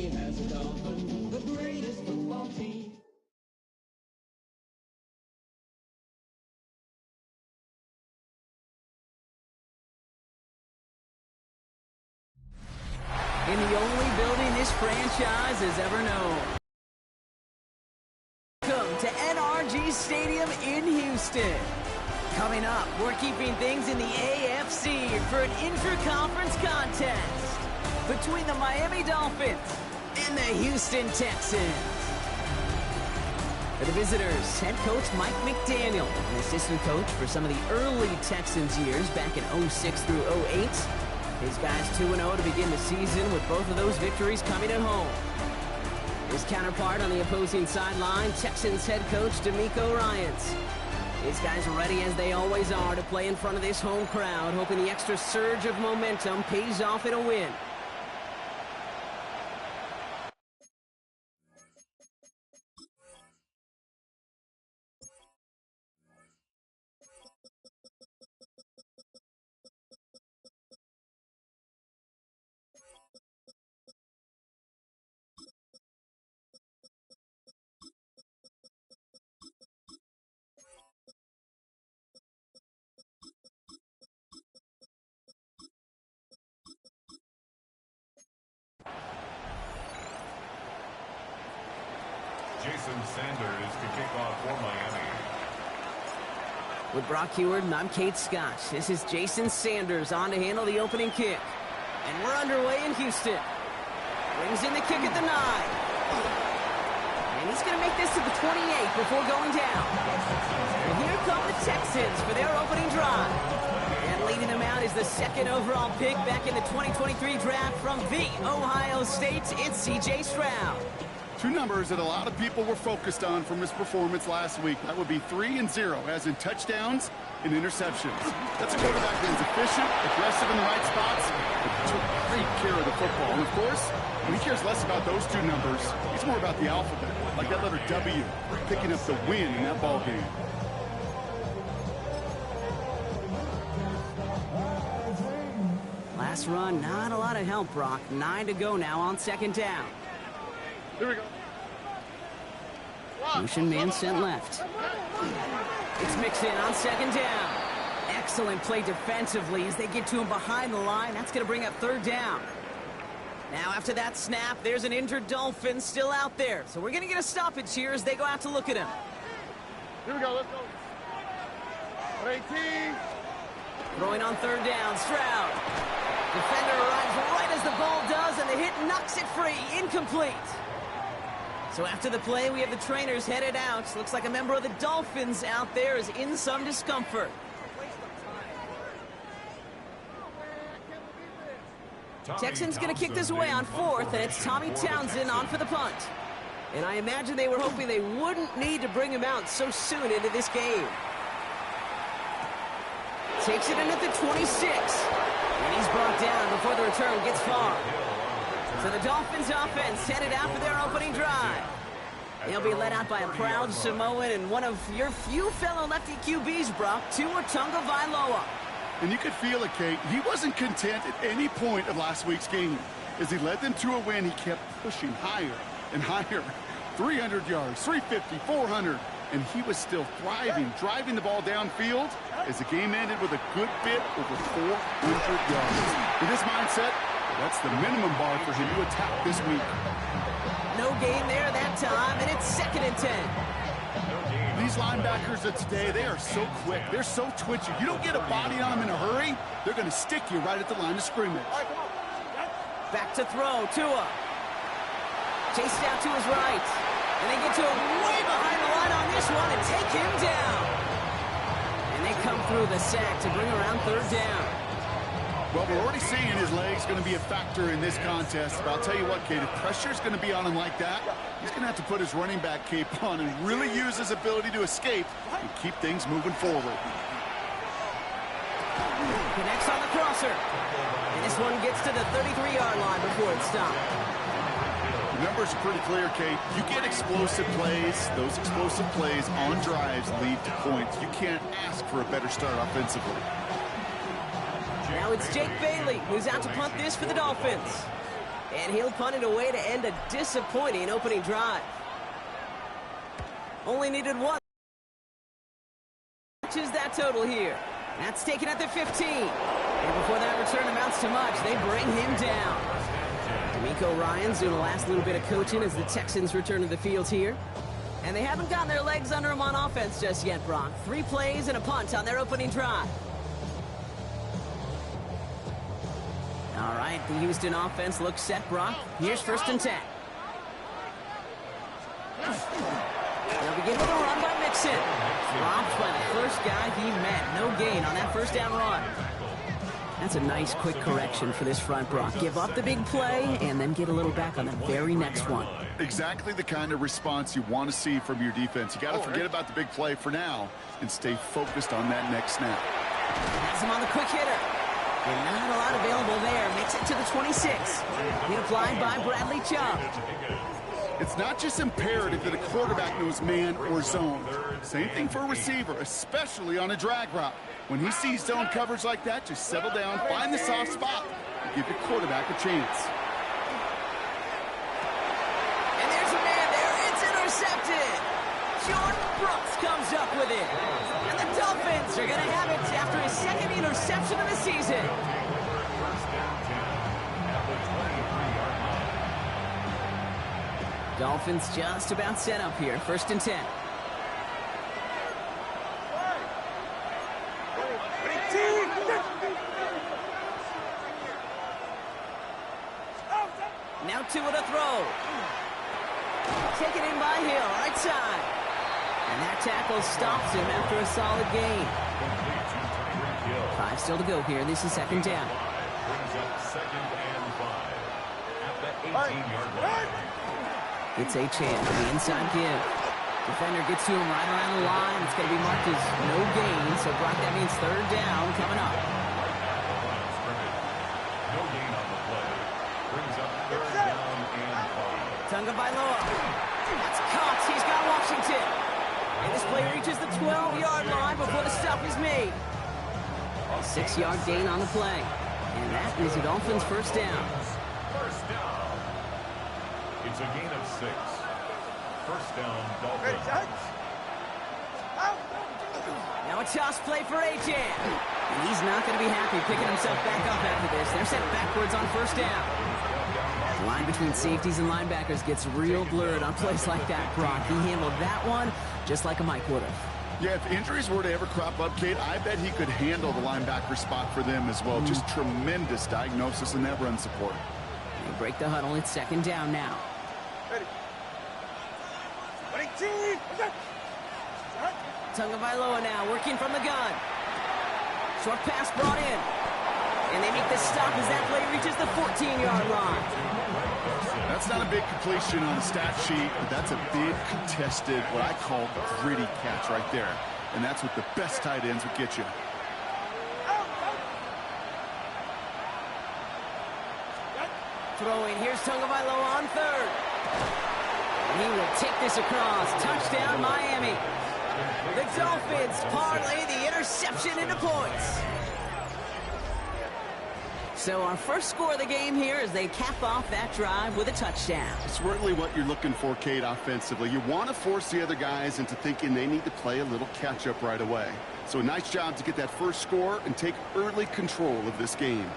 name as the Dolphins, the greatest football team. In the only building this franchise has ever known. Welcome to NRG Stadium in Houston. Coming up, we're keeping things in the AFC for an intra-conference contest between the Miami Dolphins and the Houston Texans. For the visitors, head coach Mike McDaniel, an assistant coach for some of the early Texans years back in 06 through 08. His guys 2-0 to begin the season with both of those victories coming at home. His counterpart on the opposing sideline, Texans head coach D'Amico Ryans. His guys are ready as they always are to play in front of this home crowd, hoping the extra surge of momentum pays off in a win. Jason Sanders to kick off for Miami. With Brock Heward, and I'm Kate Scott. This is Jason Sanders on to handle the opening kick. And we're underway in Houston. Brings in the kick at the 9. And he's going to make this to the 28 before going down. And here come the Texans for their opening drive. And leading them out is the second overall pick back in the 2023 draft from the Ohio State. It's C.J. Stroud. Two numbers that a lot of people were focused on from his performance last week. That would be 3 and 0, as in touchdowns and interceptions. That's a quarterback that is efficient, aggressive in the right spots, but took great care of the football. And of course, he cares less about those two numbers. He's more about the alphabet, like that letter W, picking up the win in that ball game. Last run, not a lot of help, Brock. 9 to go now on second down. Here we go. Motion man sent left. It's Mixon on second down. Excellent play defensively as they get to him behind the line. That's going to bring up third down. Now after that snap, there's an injured Dolphin still out there. So we're going to get a stoppage here as they go out to look at him. Here we go, let's go. 18. Throwing on third down, Stroud. Defender arrives right as the ball does, and the hit knocks it free. Incomplete. So after the play, we have the trainers headed out. Looks like a member of the Dolphins out there is in some discomfort. Texans going to kick this away on fourth, and it's Tommy Townsend on for the punt. And I imagine they were hoping they wouldn't need to bring him out so soon into this game. Takes it in at the 26. And he's brought down before the return gets far. So the Dolphins offense headed out for their opening drive. They'll be led out by a proud Samoan and one of your few fellow lefty QBs, Brock, Tua Tagovailoa. And you could feel it, Kate. He wasn't content at any point of last week's game. As he led them to a win, he kept pushing higher and higher. 300 yards, 350, 400. And he was still thriving, driving the ball downfield as the game ended with a good bit over 400 yards. In his mindset, that's the minimum bar for him to attack this week. No gain there that time, and it's 2nd and 10. These linebackers of today, they are so quick. They're so twitchy. You don't get a body on them in a hurry, they're going to stick you right at the line of scrimmage. Back to throw, Tua. Chased out to his right. And they get to him way behind the line on this one and take him down. And they come through the sack to bring around third down. Well, we're already seeing his legs going to be a factor in this contest. But I'll tell you what, Kate, if pressure's going to be on him like that, he's going to have to put his running back cape on and really use his ability to escape and keep things moving forward. Connects on the crosser. And this one gets to the 33-yard line before it's stopped. The numbers are pretty clear, Kate. You get explosive plays. Those explosive plays on drives lead to points. You can't ask for a better start offensively. Now it's Jake Bailey who's out to punt this for the Dolphins. And he'll punt it away to end a disappointing opening drive. Only needed one. Matches that total here. That's taken at the 15. And before that return amounts to much, they bring him down. D'Amico Ryans doing the last little bit of coaching as the Texans return to the field here. And they haven't gotten their legs under them on offense just yet, Brock. 3 plays and a punt on their opening drive. All right, the Houston offense looks set, Brock. Here's 1st and 10. They'll begin with a run by Mixon. Dropped by the first guy he met. No gain on that 1st down run. That's a nice quick correction for this front, Brock. Give up the big play and then get a little back on the very next one. Exactly the kind of response you want to see from your defense. You got to forget about the big play for now and stay focused on that next snap. Has him on the quick hitter. And not a lot available there. Makes it to the 26. Hit applied by Bradley Chubb. It's not just imperative that a quarterback knows man or zone. Same thing for a receiver, especially on a drag route. When he sees zone coverage like that, just settle down, find the soft spot, and give your quarterback a chance. And there's a man there. It's intercepted. Jordan Brooks comes up with it. And the Dolphins are going to have it after his 2nd interception of the season. Dolphins just about set up here. 1st and 10. Now 2 with a throw. Taken in by Hill, right side. And that tackle stops him after a solid gain. 5 still to go here. This is 2nd down. Brings up 2nd and 5 at the 18-yard line. It's a chance for the inside give. Defender gets to him right around the line. It's going to be marked as no gain. So, Brock, that means 3rd down coming up. No gain on the play. Brings up 3rd down and 5. Tagovailoa. That's caught. He's got Washington. And this play reaches the 12-yard line before the stop is made. A 6-yard gain on the play. And that is the Dolphins' 1st down. 1st down. It's a gain of 6. 1st down, Dolphins. Now a toss play for A.J. And he's not going to be happy picking himself back up after this. They're set backwards on 1st down. The line between safeties and linebackers gets real blurred on plays like that, Brock. He handled that one just like a Mike would have. Yeah, if injuries were to ever crop up, Kate, I bet he could handle the linebacker spot for them as well. Just tremendous diagnosis in that run support. They break the huddle. It's 2nd down now. Tagovailoa now working from the gun. Short pass brought in. And they make the stop as that play reaches the 14-yard line. That's not a big completion on the stat sheet, but that's a big contested, what I call gritty catch right there. And that's what the best tight ends would get you. Throwing, here's Tagovailoa on 3rd. And he will take this across. Touchdown, Miami. The Dolphins parlay the interception into points. So our first score of the game here as they cap off that drive with a touchdown. It's really what you're looking for, Kate, offensively. You want to force the other guys into thinking they need to play a little catch-up right away. So a nice job to get that first score and take early control of this game.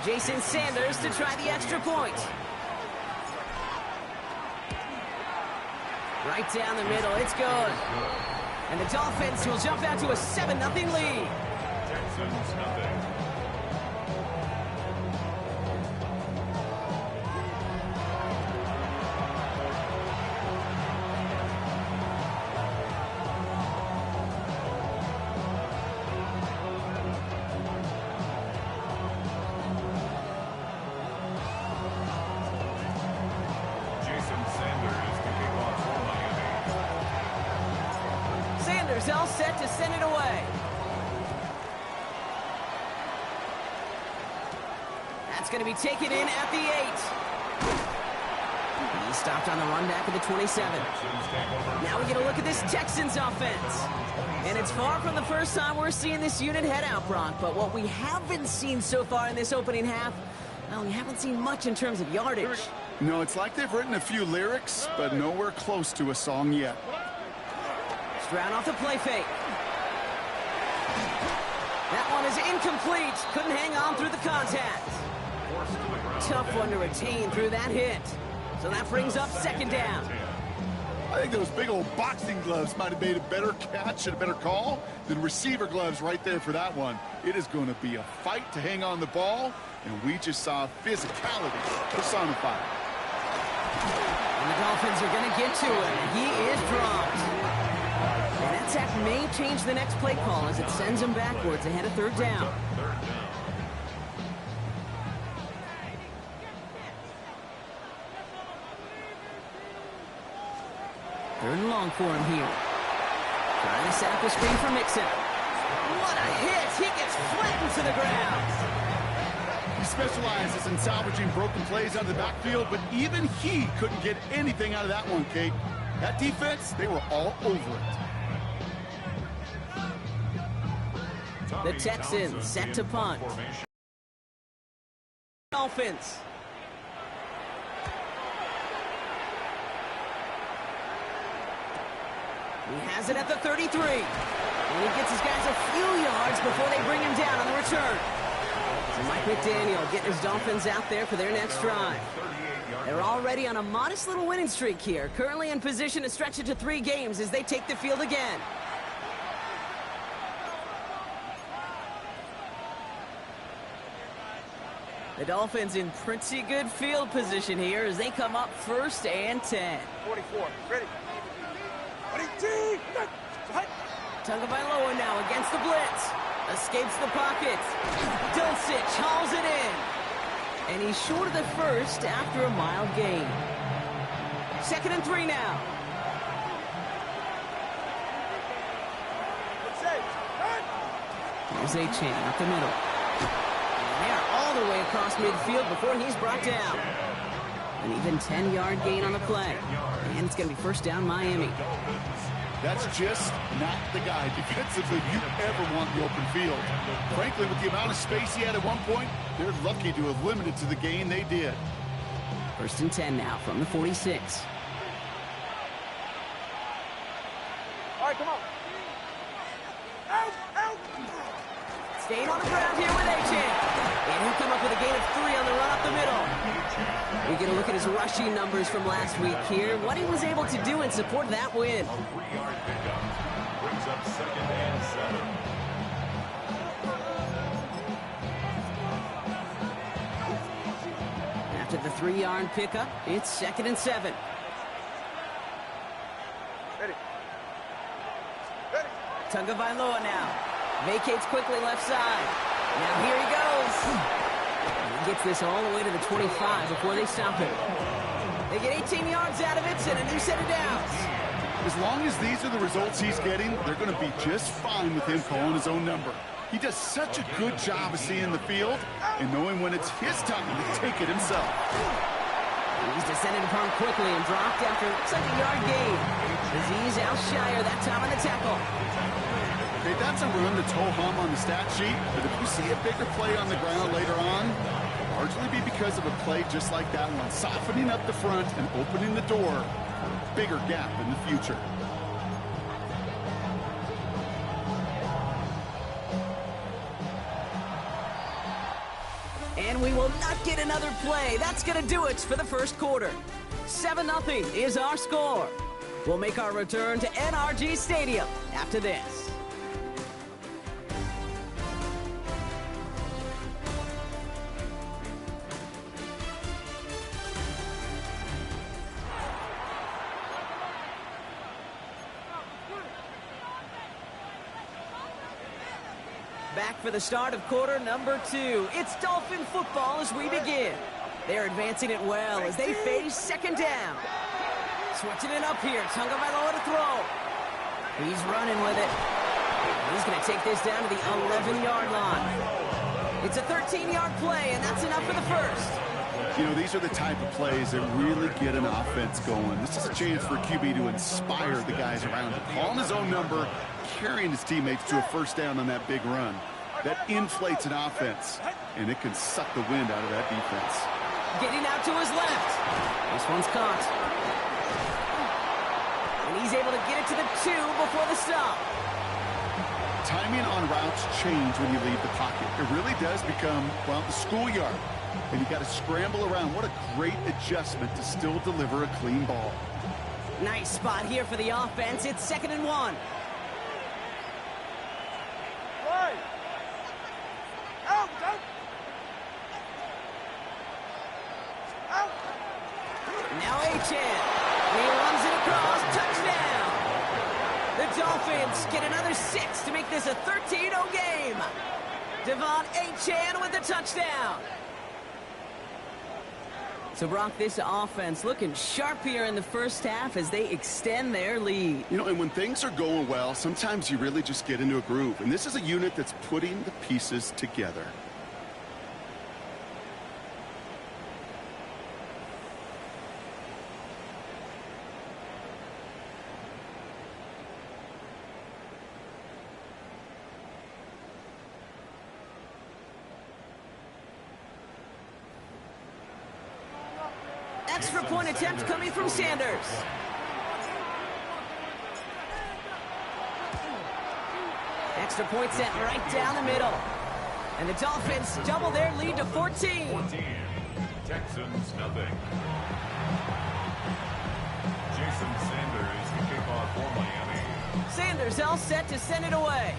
Jason Sanders to try the extra point. Right down the middle, it's good. And the Dolphins will jump out to a 7-0 lead. Texans nothing. All set to send it away. That's going to be taken in at the 8. He stopped on the run back at the 27. Now we get a look at this Texans offense. And it's far from the first time we're seeing this unit head out, Brock. But what we haven't seen so far in this opening half, well, we haven't seen much in terms of yardage. No, it's like they've written a few lyrics, but nowhere close to a song yet. Stroud off the play fake. That one is incomplete. Couldn't hang on through the contact. Tough one to retain through that hit. So that brings up second down. I think those big old boxing gloves might have made a better catch and a better call than receiver gloves right there for that one. It is going to be a fight to hang on the ball, and we just saw physicality personified. And the Dolphins are going to get to him. He is dropped. And that sack may change the next play call as it sends him backwards ahead of third down. Third and long for him here. Trying to set up a screen for Mixon. What a hit! He gets flattened to the ground. He specializes in salvaging broken plays out of the backfield, but even he couldn't get anything out of that one, Kate. That defense, they were all over it. The Texans set to punt. Dolphins. He has it at the 33. And he gets his guys a few yards before they bring him down on the return. So Mike McDaniel getting his Dolphins out there for their next drive. They're already on a modest little winning streak here. Currently in position to stretch it to 3 games as they take the field again. The Dolphins in pretty good field position here as they come up 1st and 10. 44, ready. 22, Tagovailoa now against the blitz. Escapes the pocket. Dulcich hauls it in. And he's short of the first after a mild gain. 2nd and 3 now. Here's A-Chain up the middle. And they are all the way across midfield before he's brought down. An even 10-yard gain on the play. And it's going to be 1st down Miami. That's just not the guy defensively you ever want in the open field. Frankly, with the amount of space he had at one point, they're lucky to have limited to the gain they did. 1st and 10 now from the 46. All right, come on. Out, out. Staying on the ground here with A-Chain. And he'll come up with a gain of 3 on the run up the middle. We get a look at his rushing numbers from last week here. What he was able to do in support of that win. A 3-yard pickup brings up 2nd and 7. After the 3-yard pickup, it's 2nd and 7. Ready. Ready. Tagovailoa now. Vacates quickly left side. Now here he goes. And he gets this all the way to the 25 before they stop him. They get 18 yards out of it and a new set of downs. As long as these are the results he's getting, they're going to be just fine with him calling his own number. He does such a good job of seeing the field and knowing when it's his time to take it himself. He's descended upon quickly and dropped after looks like a yard gain. Aziz Al-Shire that time on the tackle. Okay, that's a run that's ho-hum on the stat sheet, but if you see a bigger play on the ground later on, it'll largely be because of a play just like that one, softening up the front and opening the door for a bigger gap in the future. And we will not get another play. That's going to do it for the first quarter. 7-0 is our score. We'll make our return to NRG Stadium after this. Back for the start of quarter number 2. It's Dolphin football as we begin. They're advancing it well as they face 2nd down. Switching it up here. Tagovailoa to throw. He's running with it. He's going to take this down to the 11-yard line. It's a 13-yard play, and that's enough for the first. You know, these are the type of plays that really get an offense going. This is a chance for QB to inspire the guys around him. Calling his own number, carrying his teammates to a first down on that big run. That inflates an offense, and it can suck the wind out of that defense. Getting out to his left. This one's caught. And he's able to get it to the 2 before the stop. Timing on routes change when you leave the pocket. It really does become, well, the schoolyard. And you got to scramble around. What a great adjustment to still deliver a clean ball. Nice spot here for the offense. It's 2nd and 1. Right. Out, out. Out. Now Achan. He runs it across. Touchdown. The Dolphins get another 6 to make this a 13-0 game. Devon Achan with the touchdown. So, Brock, this offense looking sharp here in the first half as they extend their lead. You know, and when things are going well, sometimes you really just get into a groove. And this is a unit that's putting the pieces together. Extra point attempt coming from Sanders. Extra point sent right down the middle. And the Dolphins double their lead to 14. 14. Texans, nothing. Jason Sanders, the kickoff for Miami. Sanders all set to send it away.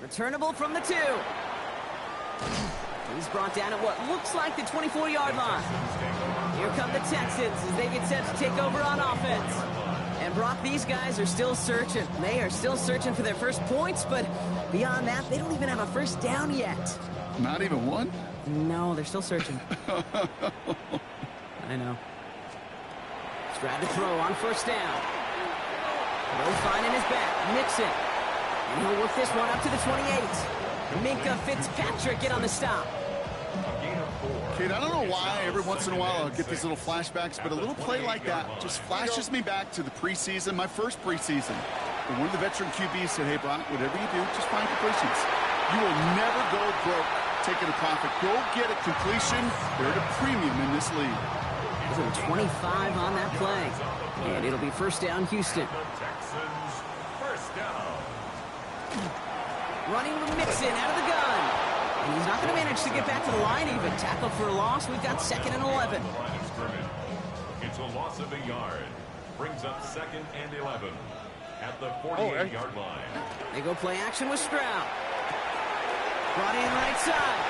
Returnable from the 2. He's brought down at what looks like the 24-yard line. Here come the Texans as they get set to take over on offense. And Brock, these guys are still searching. They are still searching for their first points, but beyond that, they don't even have a first down yet. Not even one? No, they're still searching. I know. Stroud to throw on first down. No finding his back. Mixon. And he'll work this one up to the 28. Minka Fitzpatrick get on the stop. Kate, I don't know why every once in a while I'll get these little flashbacks, but a little play like that just flashes me back to the preseason, my first preseason. And one of the veteran QBs said, hey, Brock, whatever you do, just find completions. You will never go broke taking a profit. Go get a completion. They're at a premium in this league. There's a 25 on that play. And it'll be first down, Houston. Texans, first down. Running with Mixon out of the gun. And he's not going to manage to get back to the line even. Tackle for a loss. We've got 2nd and 11. Line of scrimmage. It's a loss of a yard. Brings up 2nd and 11 at the 48-yard line. They go play action with Stroud. Brought in right side.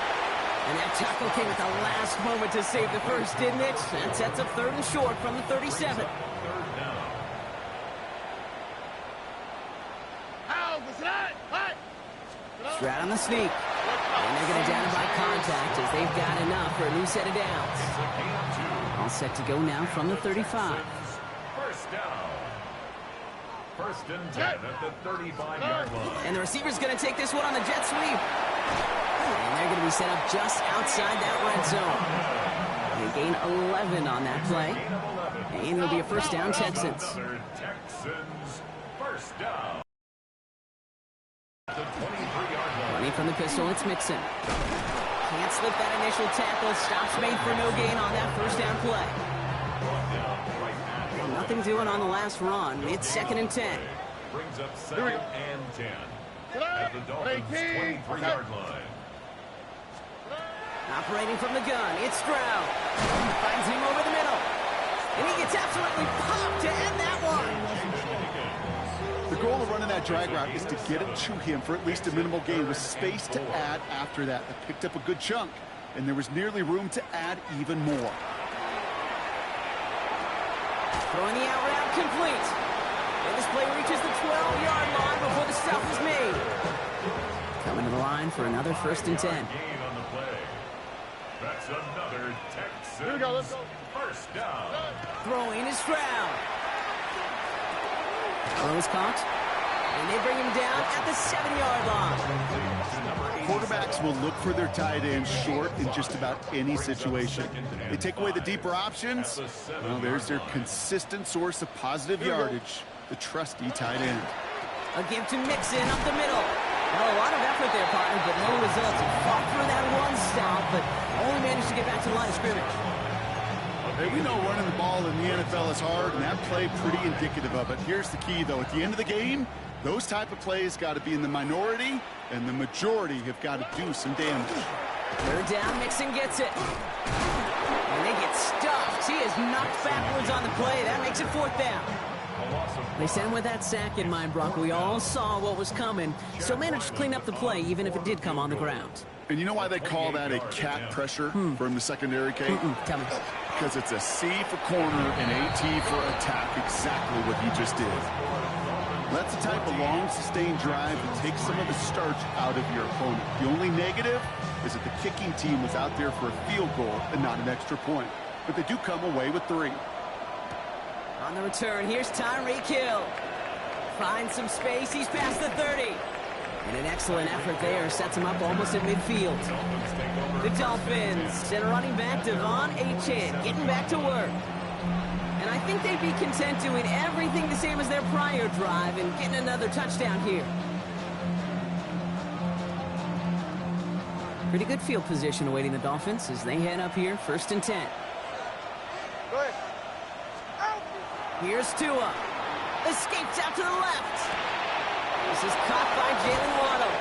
And that tackle came at the last moment to save the first, didn't it? That sets up 3rd and short from the 37. 3rd down. Stroud on the sneak. And they're going to down him by contact as they've got enough for a new set of downs. It's a gain of 2. All set to go now from the 35. First down. 1st and 10 at the 35-yard line. And the receiver's going to take this one on the jet sweep. And they're going to be set up just outside that red zone. They gain 11 on that play. And it'll be a first down, Texans. Another Texans first down. The 23-yard line. Running from the pistol, it's Mixon. Can't slip that initial tackle. Stops made for no gain on that first down play. Nothing doing on the last run. It's 2nd and 10. Brings up 2nd and 10 at the Dolphins' 23-yard line. Operating from the gun, it's Stroud. Finds him over the middle. And he gets absolutely popped to end that one. The goal of running that drag route is to get it to him for at least a minimal gain with space to add after that. They picked up a good chunk, and there was nearly room to add even more. Throwing the out route complete. And this play reaches the 12-yard line before the stop is made. Coming to the line for another 1st and 10. Gain on the play. That's another Texans. Here we go, let's go. First down. Throwing is Stroud. Throw is caught. And they bring him down at the 7-yard line. Quarterbacks will look for their tight ends short in just about any situation. They take away the deeper options. Well, there's their consistent source of positive yardage, the trusty tight end. A give to Mixon up the middle. Well, a lot of effort there, partner, but no results. He fought through that one stop, but only managed to get back to the line of scrimmage. Hey, we know running the ball in the NFL is hard, and that play pretty indicative of it. Here's the key, though. At the end of the game, those type of plays got to be in the minority, and the majority have got to do some damage. Third down, Mixon gets it. And they get stuffed. He is knocked backwards on the play. That makes it fourth down. They sent him with that sack in mind, Brock. We all saw what was coming, so managed to clean up the play, even if it did come on the ground. And you know why they call that a cat pressure from the secondary, Kate? Tell me. Because it's a C for corner and a T for attack, exactly what he just did. That's the type of long, sustained drive that takes some of the starch out of your opponent. The only negative is that the kicking team was out there for a field goal and not an extra point. But they do come away with 3. On the return, here's Tyreek Hill. Finds some space, he's past the 30. And an excellent effort there sets him up almost at midfield. The Dolphins send running back Devon Achane getting back to work. And I think they'd be content doing everything the same as their prior drive and getting another touchdown here. Pretty good field position awaiting the Dolphins as they head up here, 1st and 10. Go ahead. Here's Tua. Escapes out to the left. This is caught by Jalen Waddle.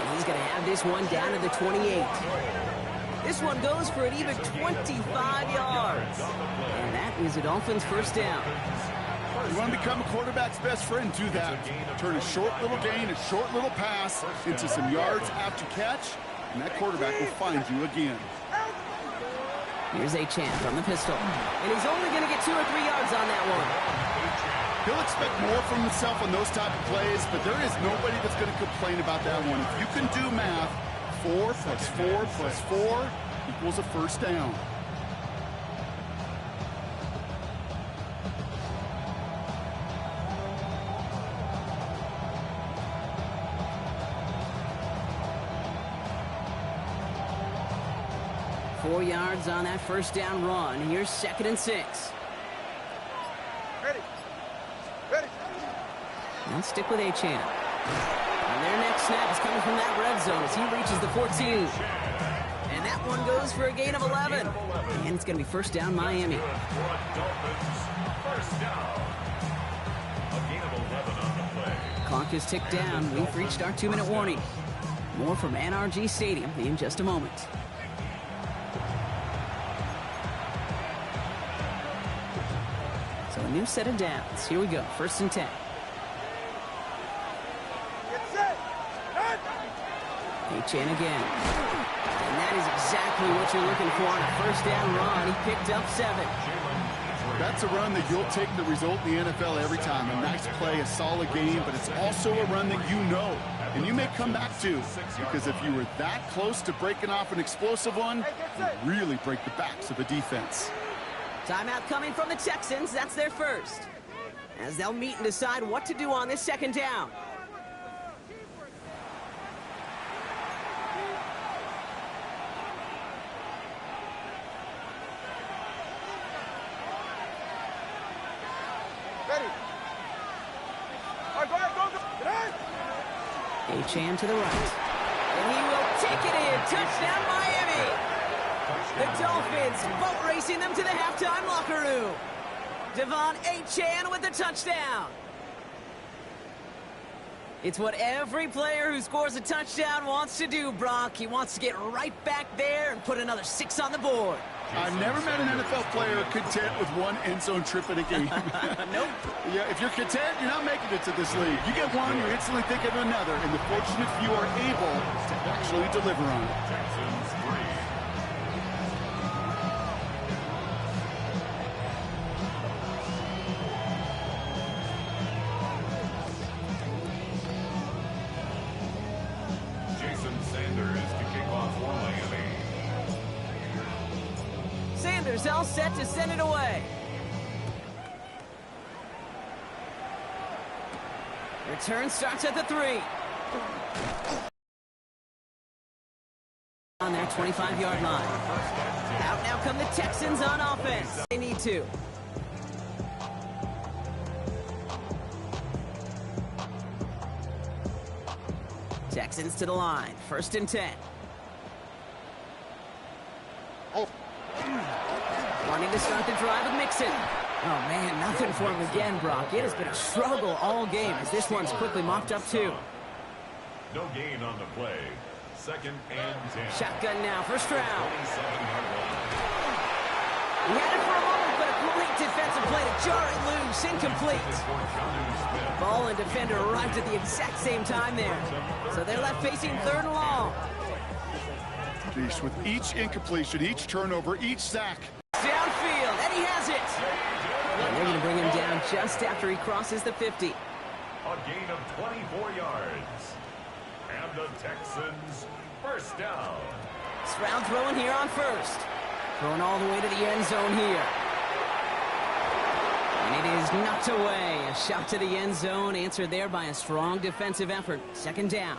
And he's going to have this one down to the 28. This one goes for an even 25 yards. And that is a Dolphins first down. You want to become a quarterback's best friend, do that. Turn a short little gain, a short little pass into some yards after catch, and that quarterback will find you again. Here's Achane from the pistol. And he's only going to get 2 or 3 yards on that one. He'll expect more from himself on those type of plays, but there is nobody that's going to complain about that one. If you can do math, 4 plus 4 plus 4 equals a first down. Four yards on that first down run. Here's 2nd and 6. Ready. Ready. Now stick with Achane. And their next snap is coming from that red zone as he reaches the 14. And that one goes for a gain of 11. And it's going to be first down Miami. Clock is ticked down. We've reached our 2-minute warning. More from NRG Stadium in just a moment. So a new set of downs. Here we go. 1st and 10. Get set. Run. Achane again. And that is exactly what you're looking for on a first down run. He picked up 7. That's a run that you'll take the result in the NFL every time. A nice play, a solid game, but it's also a run that you know and you may come back to, because if you were that close to breaking off an explosive one, you really break the backs of a defense. Timeout coming from the Texans. That's their first. As they'll meet and decide what to do on this 2nd down. Ready. All right, go ahead, go. Get in. Achane to the right. And he will take it in. Touchdown, Miami. The Dolphins boat racing them to the halftime locker room. Devon Achane with the touchdown. It's what every player who scores a touchdown wants to do, Brock. He wants to get right back there and put another 6 on the board. I've never met an NFL player content with one end zone trip in a game. Nope. Yeah, if you're content, you're not making it to this league. You get one, you're instantly thinking of another, and the fortunate few are able to actually deliver on it. Sanders all set to send it away. Return starts at the 3. On their 25-yard line. Out now come the Texans on offense. They need to. Texans to the line. 1st and 10. Wanting to start the drive with Mixon. Oh, man, nothing for him again, Brock. It has been a struggle all game as this one's quickly mopped up, too. No gain on the play. 2nd and 10. Shotgun now, 1st round. 27-yard line. He had it for a moment, but a great defensive play to jar it loose. Incomplete. Ball and defender arrived at the exact same time there. So they're left facing 3rd and long. Jeez, with each incompletion, each turnover, each sack. Downfield, and he has it. And they're going to bring him down just after he crosses the 50. A gain of 24 yards. And the Texans 1st down. Stroud throwing here on 1st. Throwing all the way to the end zone here. And it is knocked away. A shot to the end zone answered there by a strong defensive effort. 2nd down.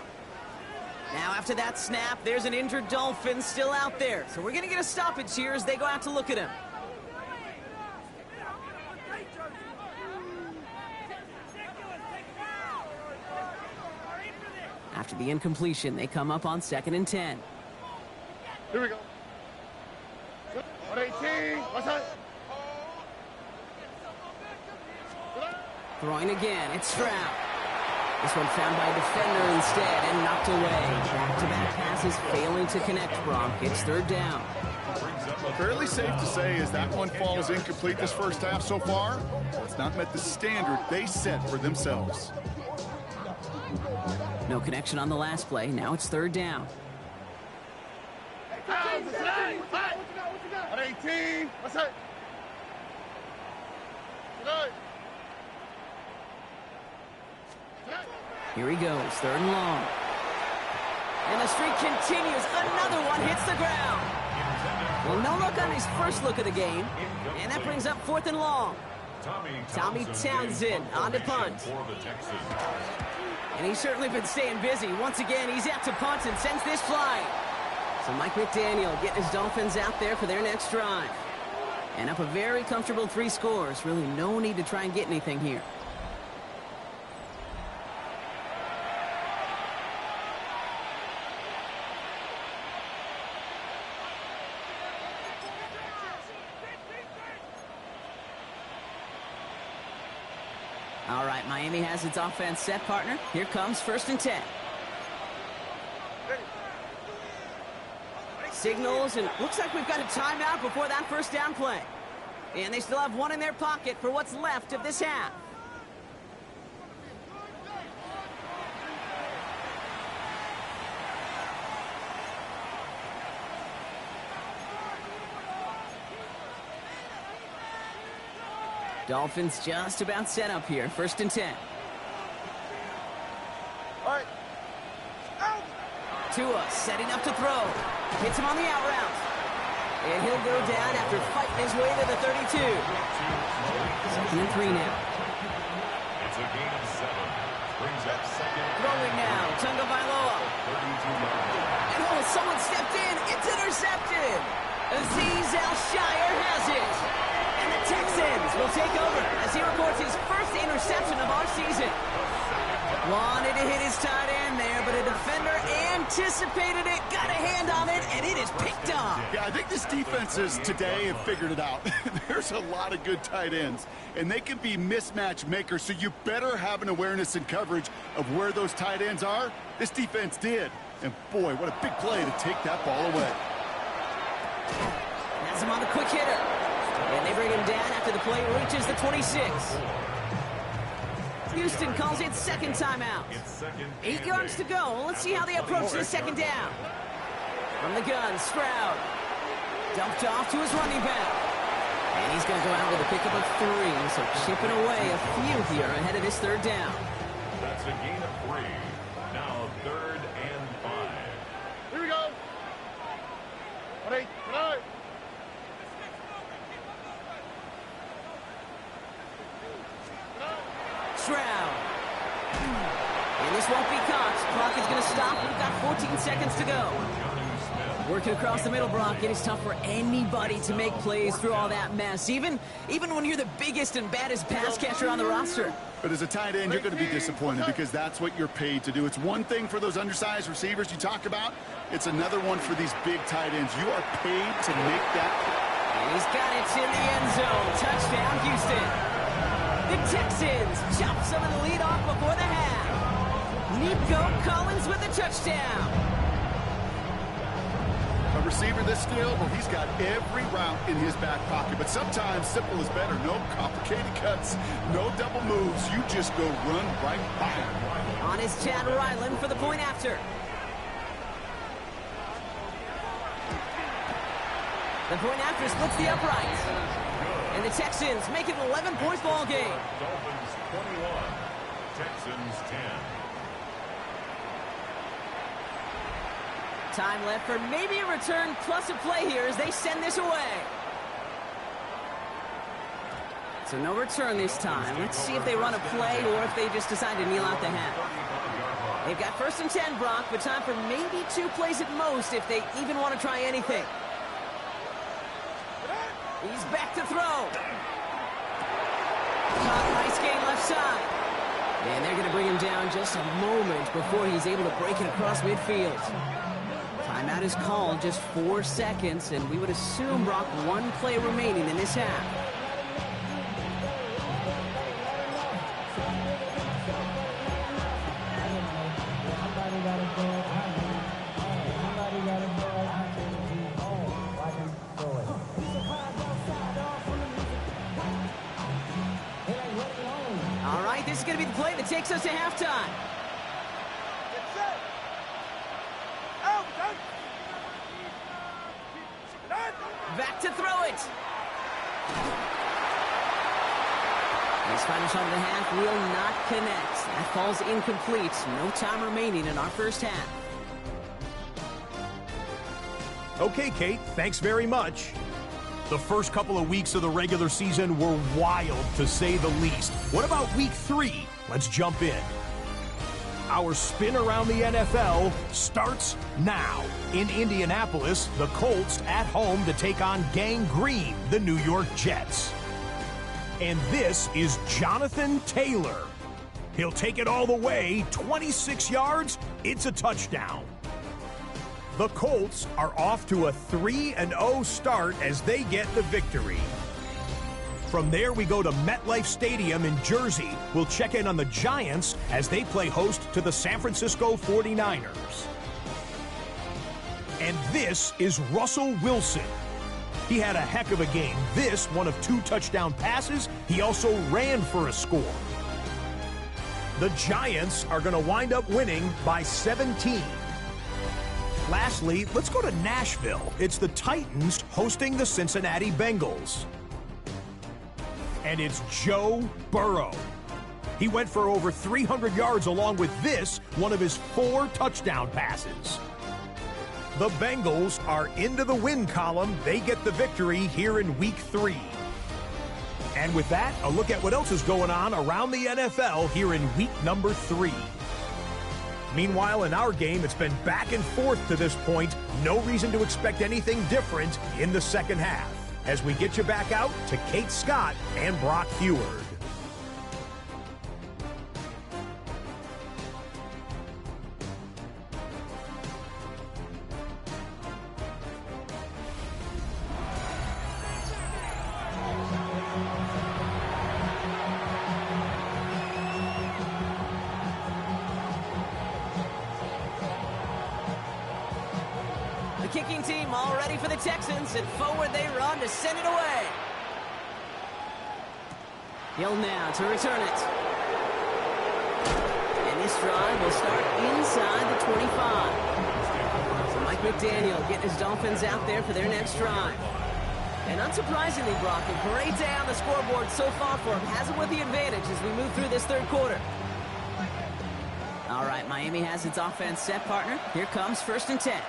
Now after that snap, there's an injured Dolphin still out there. So we're going to get a stoppage here as they go out to look at him. After the incompletion, they come up on 2nd and 10. Here we go. 118. What's that? Throwing again, it's Stroud. This one found by a defender instead and knocked away. Back-to-back passes failing to connect, Brock. It's 3rd down. Fairly safe to say as that one falls incomplete this 1st half so far, it's not met the standard they set for themselves. No connection on the last play. Now it's 3rd down. 118. What's that? Here he goes, 3rd and long. And the streak continues. Another one hits the ground. Well, no look on his first look of the game. And that brings up 4th and long. Tommy Townsend on to punt. And he's certainly been staying busy. Once again, he's out to punt and sends this flying. So Mike McDaniel getting his Dolphins out there for their next drive. And up a very comfortable 3 scores. Really no need to try and get anything here. All right, Miami has its offense set, partner. Here comes 1st and 10. Signals, and looks like we've got a timeout before that 1st down play. And they still have one in their pocket for what's left of this half. Dolphins just about set up here. 1st and 10. All right. Tua setting up to throw. Hits him on the out route. And he'll go down after fighting his way to the 32. 2nd and 3 now. It's a gain of 7. Brings up 2nd. Throwing now. Tunga Bailoa. And oh, someone stepped in. It's intercepted. Azeez Al-Shire has it. And the Texans will take over as he records his 1st interception of our season. Wanted to hit his tight end there, but a defender anticipated it, got a hand on it, and it is picked up. Yeah, I think this defenses today have figured it out. There's a lot of good tight ends, and they can be mismatch makers, so you better have an awareness and coverage of where those tight ends are. This defense did. And boy, what a big play to take that ball away. Has him on the quick hitter. And they bring him down after the play reaches the 26. Houston calls it 2nd timeout. 8 yards to go. Let's see how they approach this 2nd down. From the gun, Stroud. Dumped off to his running back. And he's going to go out with a pickup of 3. So chipping away a few here ahead of his 3rd down. That's a gain of 3. Now 3rd and 5. Here we go. 1-8. Stroud. And this won't be caught. Clock is going to stop. We've got 14 seconds to go. Working across the middle, Brock. It is tough for anybody to make plays through all that mess, even when you're the biggest and baddest pass catcher on the roster. But as a tight end, you're going to be disappointed because that's what you're paid to do. It's one thing for those undersized receivers you talk about. It's another one for these big tight ends. You are paid to make that. And he's got it in the end zone. Touchdown, Houston. The Texans chop some of the lead off before the half. Nico Collins with a touchdown. A receiver this skilled, well, he's got every route in his back pocket. But sometimes simple is better. No complicated cuts, no double moves. You just go run right by him. On is Chad Ryland for the point after. The point after splits the uprights. And the Texans make it an 11-point ball game. Dolphins 21, Texans 10. Time left for maybe a return plus a play here as they send this away. So no return this time. Let's see if they run a play or if they just decide to kneel out the half. They've got 1st and 10, Brock, but time for maybe 2 plays at most if they even want to try anything. He's back to throw. Nice gain left side. And they're going to bring him down just a moment before he's able to break it across midfield. Timeout is called, just 4 seconds, and we would assume, Brock, 1 play remaining in this half. All right, this is going to be the play that takes us to halftime. Back to throw it. This final shot of the half will not connect. That falls incomplete. No time remaining in our first half. Okay, Kate, thanks very much. The first couple of weeks of the regular season were wild, to say the least. What about week 3? Let's jump in. Our spin around the NFL starts now. In Indianapolis, the Colts at home to take on Gang Green, the New York Jets. And this is Jonathan Taylor. He'll take it all the way, 26 yards, it's a touchdown. The Colts are off to a 3-0 start as they get the victory. From there, we go to MetLife Stadium in Jersey. We'll check in on the Giants as they play host to the San Francisco 49ers. And this is Russell Wilson. He had a heck of a game. This, one of 2 touchdown passes. He also ran for a score. The Giants are going to wind up winning by 17. Lastly, let's go to Nashville. It's the Titans hosting the Cincinnati Bengals. And it's Joe Burrow. He went for over 300 yards along with this, one of his 4 touchdown passes. The Bengals are into the win column. They get the victory here in week 3. And with that, a look at what else is going on around the NFL here in week number 3. Meanwhile, in our game, it's been back and forth to this point. No reason to expect anything different in the second half. As we get you back out to Kate Scott and Brock Heward. Kicking team all ready for the Texans, and forward they run to send it away. Hill now to return it. And this drive will start inside the 25. So Mike McDaniel getting his Dolphins out there for their next drive. And unsurprisingly, Brock, a great day on the scoreboard so far for him. Has him with the advantage as we move through this third quarter. All right, Miami has its offense set, partner. Here comes 1st and 10.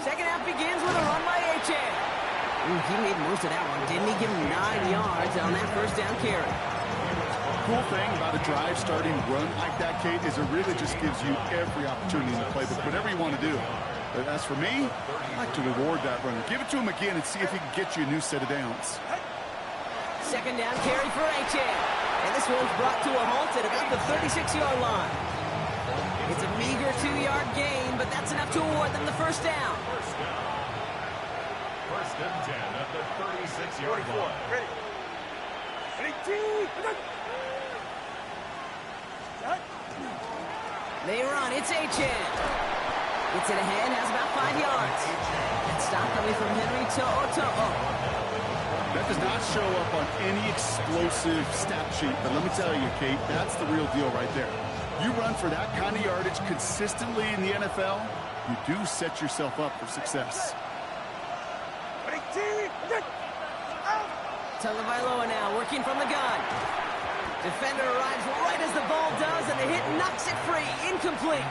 Second half begins with a run by H.A. He made most of that one, didn't he? Give him 9 yards on that first down carry. cool thing about a drive starting run like that, Kate, is it really just gives you every opportunity to play whatever you want to do. But as for me, I like to reward that runner. Give it to him again and see if he can get you a new set of downs. Second down carry for Achan. And this one's brought to a halt at about the 36-yard line. It's a meager 2-yard gain, but that's enough to award them the first down. First and 10 at the 36-yard line. Ready. They run. It's Achan. Gets it ahead, has about 5 yards. That stop coming from Henry To'o. That does not show up on any explosive stat sheet, but let me tell you, Kate, that's the real deal right there. You run for that kind of yardage consistently in the NFL, you do set yourself up for success. Tagovailoa now working from the gun. Defender arrives right as the ball does, and the hit knocks it free. Incomplete.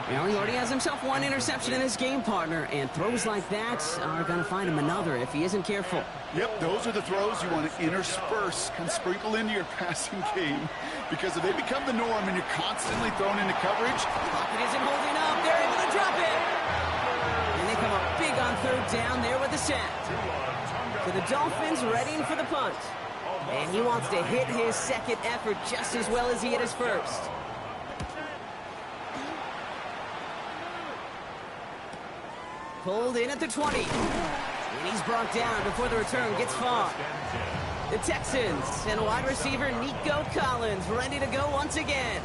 Well, he already has himself one interception in his game, partner, and throws like that are going to find him another if he isn't careful. Yep, those are the throws you want to intersperse, kind of sprinkle into your passing game, because if they become the norm and you're constantly thrown into coverage. Pocket isn't holding up. They're able to drop it. And they come up big on third down there with the sack. So the Dolphins readying for the punt. And he wants to hit his second effort just as well as he hit his first. Pulled in at the 20. And he's brought down before the return gets far. The Texans and wide receiver Nico Collins ready to go once again.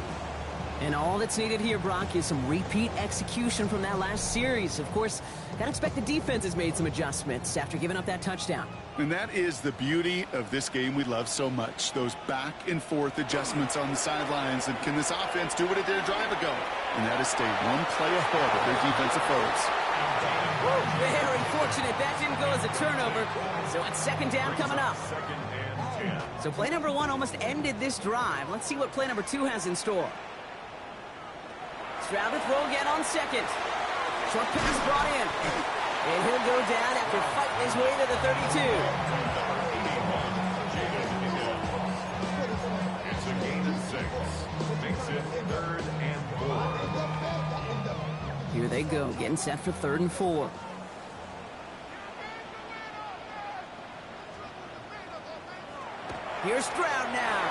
And all that's needed here, Brock, is some repeat execution from that last series. Of course, gotta expect the defense has made some adjustments after giving up that touchdown. And that is the beauty of this game we love so much. Those back and forth adjustments on the sidelines. And can this offense do what it did a drive ago? And that is stay one play ahead of their defensive foes. Very fortunate that didn't go as a turnover. So it's second down coming up. So play number 1 almost ended this drive. Let's see what play number 2 has in store. Stroud to throw again on second. Short pass brought in. And he'll go down after fighting his way to the 32. It's a gain of 6. Makes it 3rd and 4. Here they go, getting set for 3rd and 4. Here's Stroud now.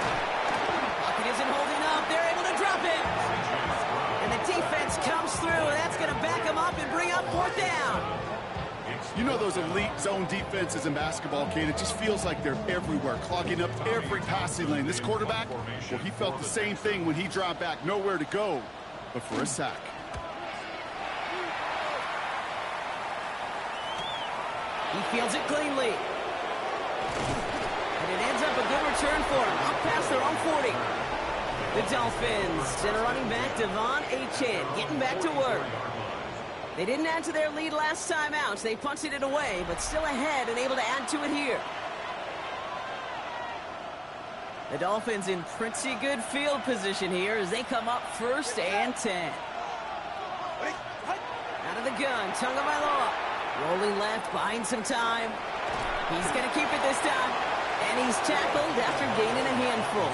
Pocket isn't holding up. They're able to drop it. And the defense comes through. That's going to back them up and bring up 4th down. You know those elite zone defenses in basketball, Kate, it just feels like they're everywhere, clogging up every passing lane. This quarterback, well, he felt the same thing when he dropped back, nowhere to go but for a sack. He fields it cleanly. And it ends up a good return for him, up past their own 40. The Dolphins and a running back, Devon Achan, getting back to work. They didn't add to their lead last time out. They punted it away, but still ahead and able to add to it here. The Dolphins in pretty good field position here as they come up 1st and 10. Out of the gun, Tagovailoa. Rolling left, buying some time. He's going to keep it this time. And he's tackled after gaining a handful.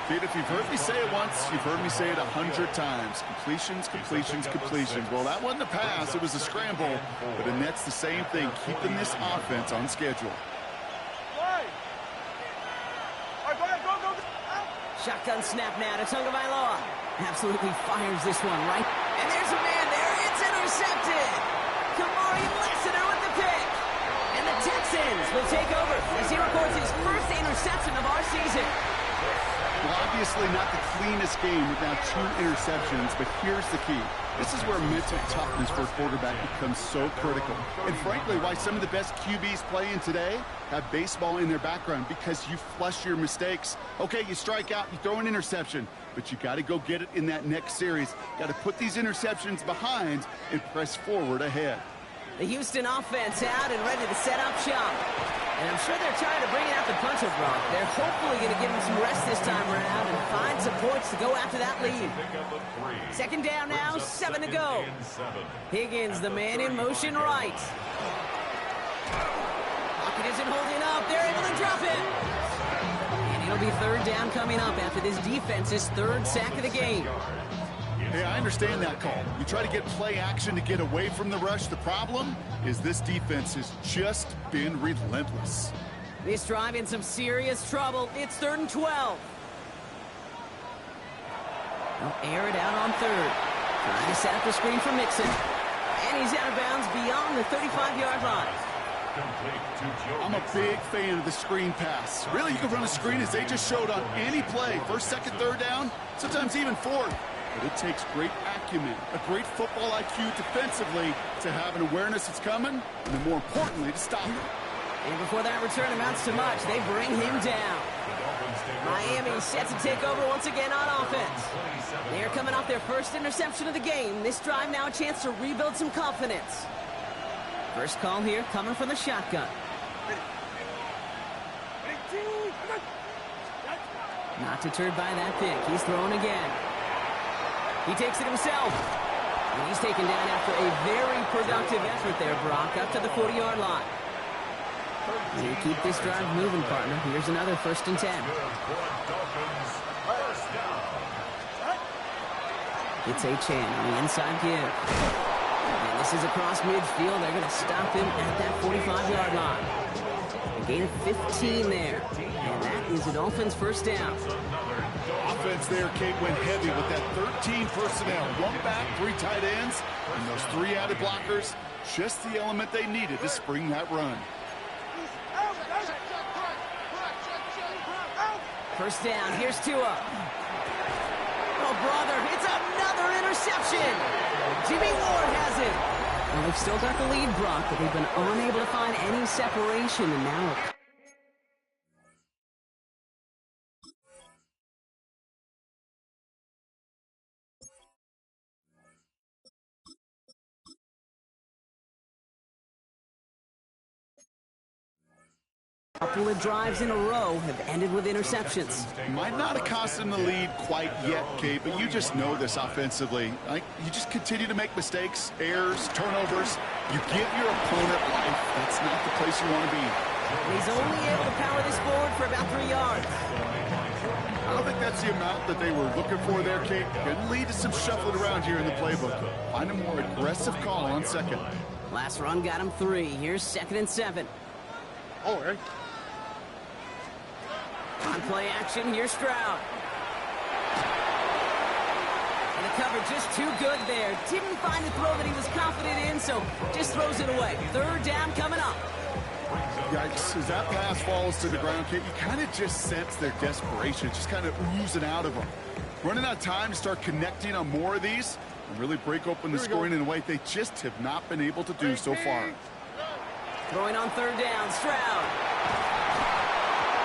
Kate, if you've heard me say it once, you've heard me say it 100 times. Completions, completions, completions. Well, that wasn't a pass. It was a scramble. But the Nets the same thing, keeping this offense on schedule. Shotgun snap now to Tagovailoa. Absolutely fires this one, right? And there's a man there. It's intercepted. Kamari Lassiter with the pick. And the Texans will take over as he records his first interception of our season. Well, obviously not the cleanest game with now 2 interceptions, but here's the key. This is where mental toughness for a quarterback becomes so critical. And frankly, why some of the best QBs playing today have baseball in their background, because you flush your mistakes. Okay, you strike out, you throw an interception, but you got to go get it in that next series. Got to put these interceptions behind and press forward ahead. The Houston offense out and ready to set up shop. And I'm sure they're tired of bringing out the puncher, Brock. They're hopefully going to give him some rest this time around and find some points to go after that lead. Second down now, 7 to go. Higgins, the man in motion right. Pocket isn't holding up. They're able to drop it. And he'll It'll be third down coming up after this defense's third sack of the game. Hey, I understand that call. You try to get play action to get away from the rush. The problem is this defense has just been relentless. This drive in some serious trouble. It's 3rd and 12. They'll air it out on third. Trying to set up the screen for Mixon. And he's out of bounds beyond the 35-yard line. I'm a big fan of the screen pass. Really, you can run a screen as they just showed on any play. First, second, third down, sometimes even fourth. But it takes great acumen, a great football IQ defensively to have an awareness it's coming, and then more importantly, to stop it. And before that return amounts to much, they bring him down. Miami set to take over once again on offense. They are coming off their first interception of the game. This drive now a chance to rebuild some confidence. First call here coming from the shotgun. Not deterred by that pick. He's throwing again. He takes it himself. And he's taken down after a very productive effort there, Brock, up to the 40-yard line. And you keep this drive moving, partner. Here's another 1st and 10. It's Achane on the inside give. And this is across midfield. They're going to stop him at that 45-yard line. A gain of 15 there. And that is the Dolphins' first down. Offense there, Kate, went heavy with that 13 personnel. 1 back, 3 tight ends, and those 3 added blockers. Just the element they needed to spring that run. First down, here's Tua. Oh, brother, it's another interception. Jimmy Ward has it. Well, they've still got the lead, Brock, but they've been unable to find any separation, and now a couple of drives in a row have ended with interceptions. Might not have cost them the lead quite yet, Kate, but you just know this offensively. You just continue to make mistakes, errors, turnovers. You give your opponent life. That's not the place you want to be. And he's only able to power this forward for about 3 yards. I don't think that's the amount that they were looking for there, Kate. Could lead to some shuffling around here in the playbook. Find a more aggressive call on second. Last run got him 3. Here's 2nd and 7. Oh, hey. On play action, here's Stroud. And the cover just too good there. Didn't find the throw that he was confident in, so just throws it away. 3rd down coming up. Yikes, as that pass falls to the ground, Kate, you kind of just sense their desperation, just kind of oozing out of them. Running out of time to start connecting on more of these and really break open the scoring in a way they just have not been able to do so far. Throwing on 3rd down, Stroud.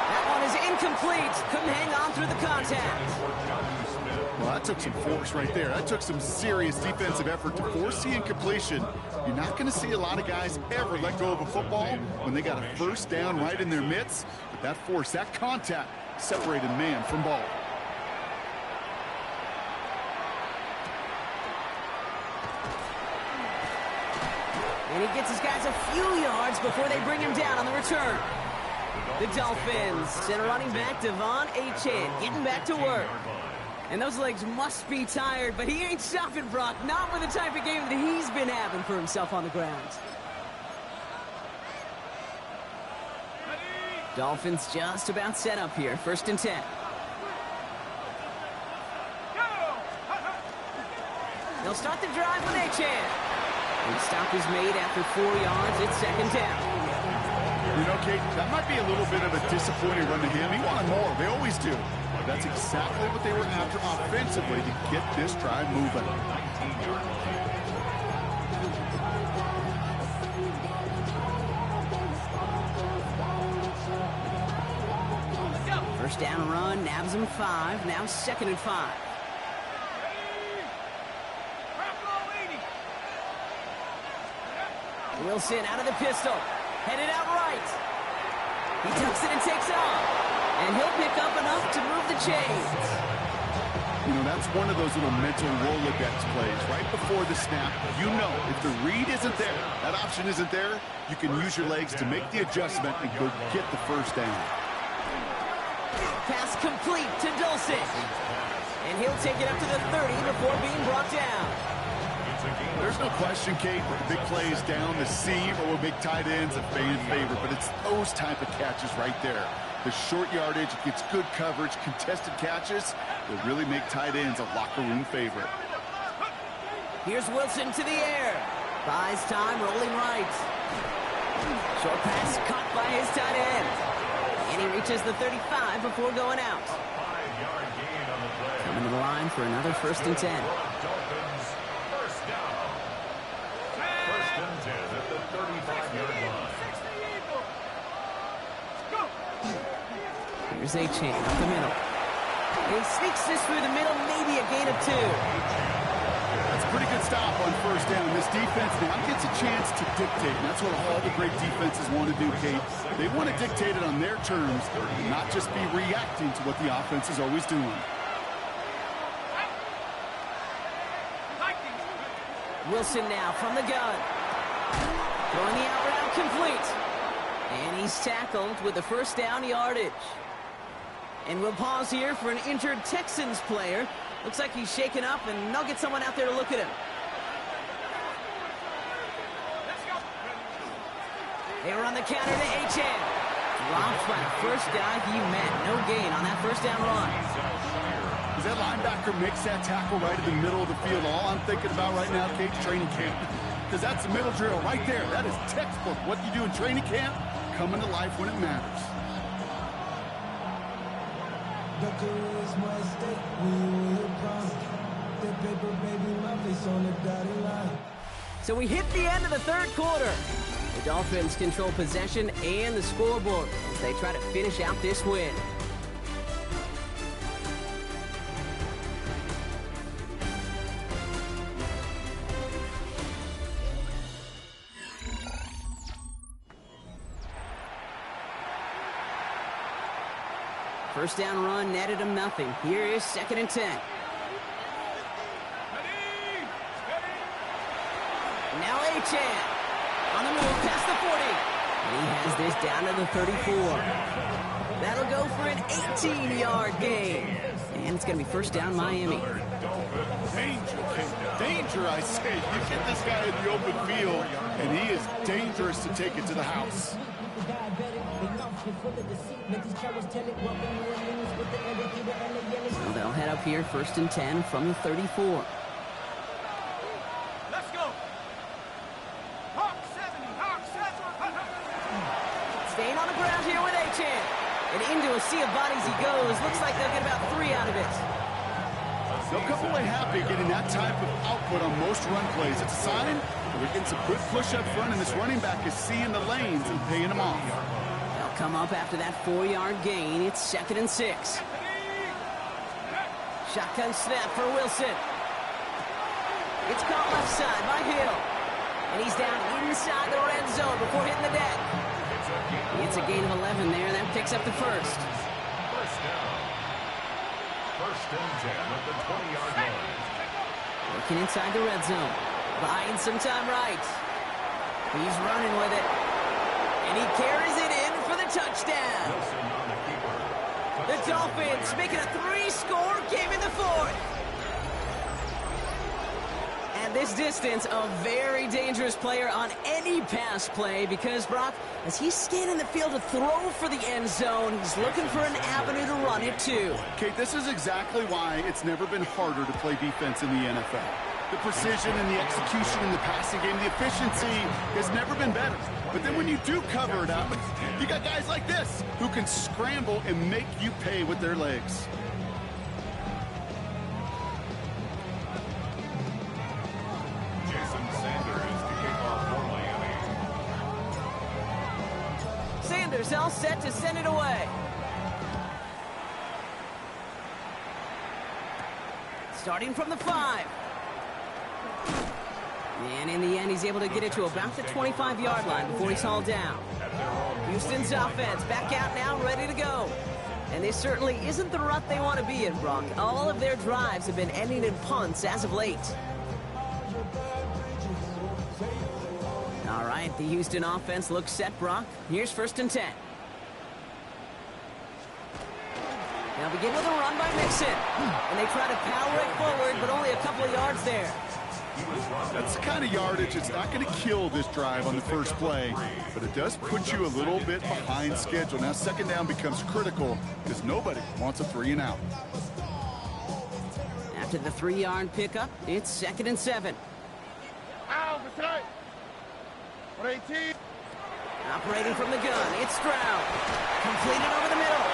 That one is incomplete. Couldn't hang on through the contact. Well, that took some force right there. That took some serious defensive effort to force the incompletion. You're not going to see a lot of guys ever let go of a football when they got a first down right in their midst. But that force, that contact, separated man from ball. And he gets his guys a few yards before they bring him down on the return. The Dolphins send a running back, Devon Achane, getting back to work. And those legs must be tired, but he ain't stopping, Brock. Not with the type of game that he's been having for himself on the ground. Dolphins just about set up here. 1st and 10. They'll start the drive with Achane. And stop is made after 4 yards. It's 2nd down. You know, Kate, that might be a little bit of a disappointing run to him. He wanted more. They always do. But that's exactly what they were after offensively to get this drive moving. First down run, nabs him 5. Now 2nd and 5. Wilson out of the pistol. Headed out right. He tucks it and takes off. And he'll pick up enough to move the chains. You know, that's one of those little mental Rolodex plays. Right before the snap, you know if the read isn't there, that option isn't there, you can use your legs to make the adjustment and go get the first down. Pass complete to Dulcich. And he'll take it up to the 30 before being brought down. There's no question, Kate, that the big plays down the seam or big tight ends a fan favorite, but it's those type of catches right there. The short yardage, gets good coverage, contested catches that really make tight ends a locker room favorite. Here's Wilson to the air. Buys time, rolling right. Short pass caught by his tight end. And he reaches the 35 before going out. Coming to the line for another 1st and 10. Dolphins, first down. 1st and 10 at the 35-yard line. Here's A-Chain up the middle. He sneaks this through the middle, maybe a gain of 2. That's a pretty good stop on 1st down. This defense now gets a chance to dictate, and that's what all the great defenses want to do, Kate. They want to dictate it on their terms, and not just be reacting to what the offense is always doing. Wilson now from the gun. Throwing the out route complete. And he's tackled with the 1st down yardage. And we'll pause here for an injured Texans player. Looks like he's shaken up, and they'll get someone out there to look at him. They run the counter to H.N. Dropped by the first guy he met. No gain on that 1st down run. As that linebacker makes that tackle right in the middle of the field, all I'm thinking about right now, Kate, training camp. Because that's the middle drill right there. That is textbook. What you do in training camp, coming to life when it matters. So we hit the end of the 3rd quarter. The Dolphins control possession and the scoreboard as they try to finish out this win. First down run netted him nothing. Here is 2nd and 10. Now A-Chan on the move past the 40. And he has this down to the 34. That'll go for an 18-yard gain. And it's going to be 1st down Miami. Danger, I say. You get this guy in the open field, and he is dangerous to take it to the house. So they'll head up here, 1st and 10 from the 34. Let's go. Hawk 70, Hawk 70. Staying on the ground here with A-Chan. And into a sea of bodies he goes. Looks like they'll get about 3 out of it. They'll come away happy getting that type of output on most run plays. It's a sign that they're getting some good push up front, and this running back is seeing the lanes and paying them off. They'll come up after that 4-yard gain. It's 2nd and 6. Shotgun snap for Wilson. It's caught left side by Hill. And he's down inside the red zone before hitting the deck. It's a gain of 11 there. That picks up the 1st. 1st down. 1st and 10 at the 20-yard line. Working inside the red zone. Buying some time right. He's running with it. And he carries it in for the touchdown. Wilson on the keeper. The Dolphins making a 3-score game in the 4th. At this distance, a very dangerous player on any pass play because, Brock, as he's scanning the field to throw for the end zone, he's looking for an avenue to run it too. Kate, this is exactly why it's never been harder to play defense in the NFL. The precision and the execution in the passing game, the efficiency has never been better. But then when you do cover it up, you got guys like this who can scramble and make you pay with their legs. Jason Sanders to kick off for Miami. Sanders all set to send it away. Starting from the 5. And in the end, he's able to get it to about the 25-yard line before he's hauled down. Houston's offense back out now, ready to go. And this certainly isn't the rut they want to be in, Brock. All of their drives have been ending in punts as of late. All right, the Houston offense looks set, Brock. Here's 1st and 10. They'll begin with a run by Mixon. And they try to power it forward, but only a couple of yards there. That's the kind of yardage. It's not going to kill this drive on the first play, but it does put you a little bit behind schedule. Now second down becomes critical because nobody wants a 3 and out. After the 3-yard pickup, it's 2nd and 7. Ow, beside. 118. Operating from the gun, it's Stroud. Completed over the middle.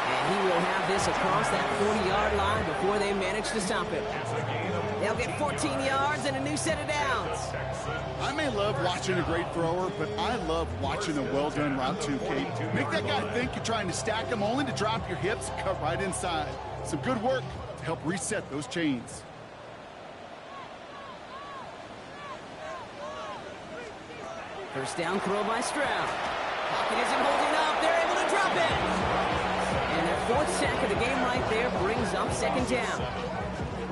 And he will have this across that 40-yard line before they manage to stop him. They'll get 14 yards and a new set of downs. I may love watching a great thrower, but I love watching a well-done route too, Kate. Make that guy think you're trying to stack him only to drop your hips and cut right inside. Some good work to help reset those chains. First down throw by Stroud. Pocket isn't holding up. They're able to drop it. And their 4th sack of the game right there brings up 2nd down.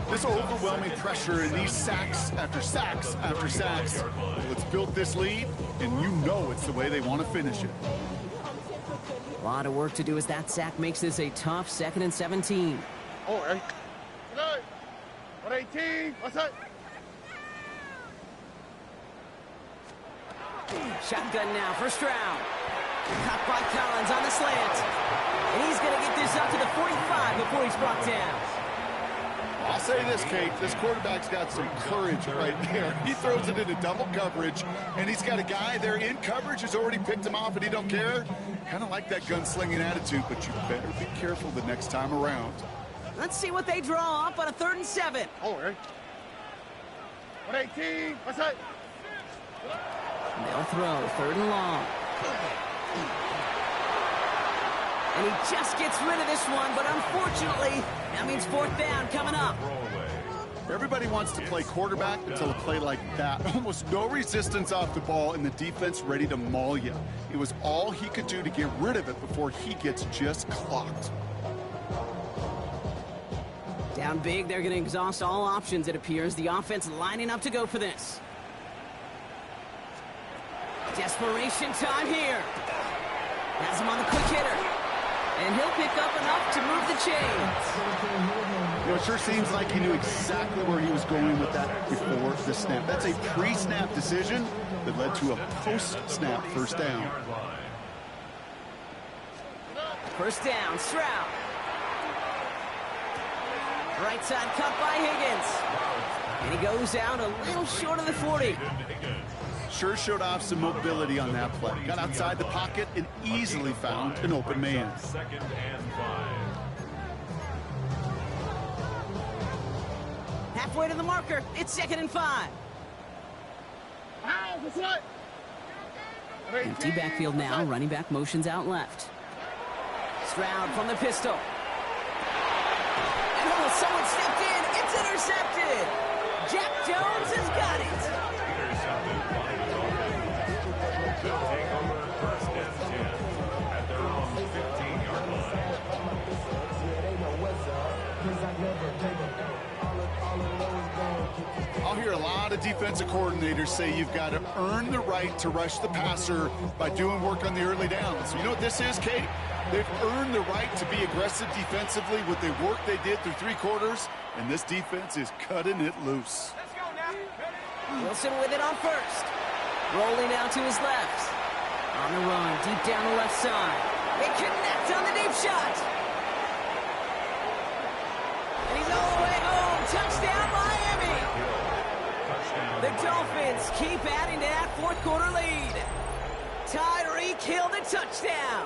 This overwhelming pressure and these sacks after sacks after sacks. Let's build this lead, and you know it's the way they want to finish it. A lot of work to do as that sack makes this a tough 2nd and 17. Oh, hey. 118. What's that? Shotgun now for Stroud. Caught by Collins on the slant. And he's going to get this up to the 45 before he's brought down. I'll say this, Kate, this quarterback's got some courage right there. He throws it into double coverage, and he's got a guy there in coverage who's already picked him off, and he don't care. Kind of like that gunslinging attitude, but you better be careful the next time around. Let's see what they draw up on a 3rd and 7. Oh, hey. 118. What's that? They'll throw 3rd and long. And he just gets rid of this one, but unfortunately, that means 4th down coming up. Everybody wants to play quarterback until a play like that. Almost no resistance off the ball and the defense ready to maul you. It was all he could do to get rid of it before he gets just clocked. Down big, they're going to exhaust all options, it appears. The offense lining up to go for this. Desperation time here. Has him on the quick hitter. And he'll pick up enough to move the chains. You know, it sure seems like he knew exactly where he was going with that before the snap. That's a pre-snap decision that led to a post-snap first down. First down, Stroud. Right side cut by Higgins. And he goes out a little short of the 40. Sure showed off some mobility on that play. Got outside the pocket and easily found an open man. 2nd and 5. Halfway to the marker, it's 2nd and 5. Ow, what's that? Empty backfield now, running back motions out left. Stroud from the pistol. And oh, someone stepped in, it's intercepted. Jack Jones has got it. They'll take over 1st and 10 at their own 15-yard line. I'll hear a lot of defensive coordinators say you've got to earn the right to rush the passer by doing work on the early downs. You know what this is, Kate? They've earned the right to be aggressive defensively with the work they did through 3 quarters, and this defense is cutting it loose. Let's go now. Wilson with it on first. Rolling out to his left. On the run, deep down the left side. They connect on the deep shot. And he's all the way home. Touchdown, Miami. The Dolphins keep adding to that 4th quarter lead. Tyreek Hill the touchdown.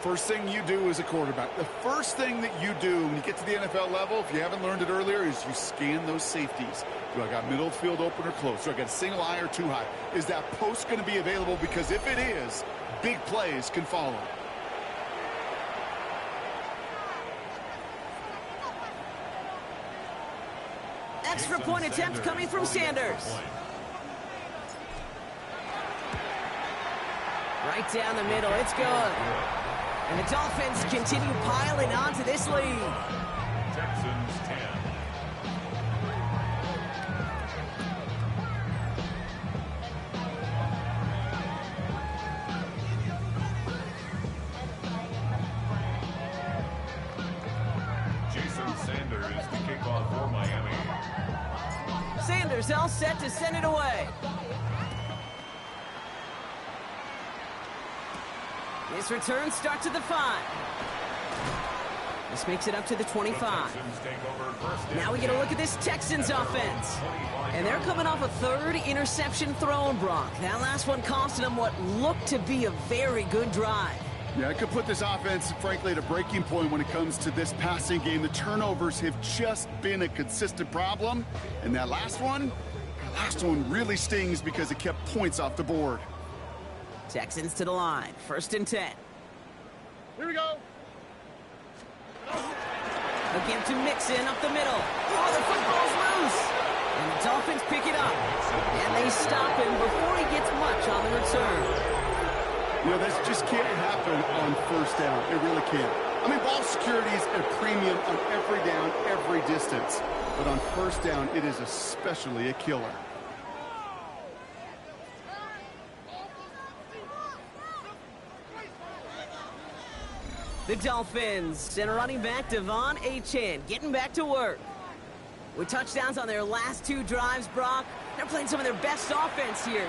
First thing you do as a quarterback, the first thing that you do when you get to the NFL level, if you haven't learned it earlier, is you scan those safeties. Do I got middle field open or close? Do I got a single eye or 2 high? Is that post going to be available? Because if it is, big plays can follow. Extra point attempt coming from Sanders. Right down the middle, it's good. And the Dolphins continue piling onto this lead. Texans 10. Sanders all set to send it away. This return starts at the 5. This makes it up to the 25. Now we get a look at this Texans offense. And they're coming off a 3rd interception thrown, Brock. That last one costing them what looked to be a very good drive. Yeah, I could put this offense, frankly, at a breaking point when it comes to this passing game. The turnovers have just been a consistent problem. And that last one really stings because it kept points off the board. Texans to the line. 1st and 10. Here we go. Again to Mixon up the middle. Oh, the football's loose. And the Dolphins pick it up. And they stop him before he gets much on the return. You know, this just can't happen on 1st down. It really can't. I mean, ball security is a premium on every down, every distance. But on 1st down, it is especially a killer. The Dolphins and running back Devon Achane getting back to work. With touchdowns on their last 2 drives, Brock, they're playing some of their best offense here.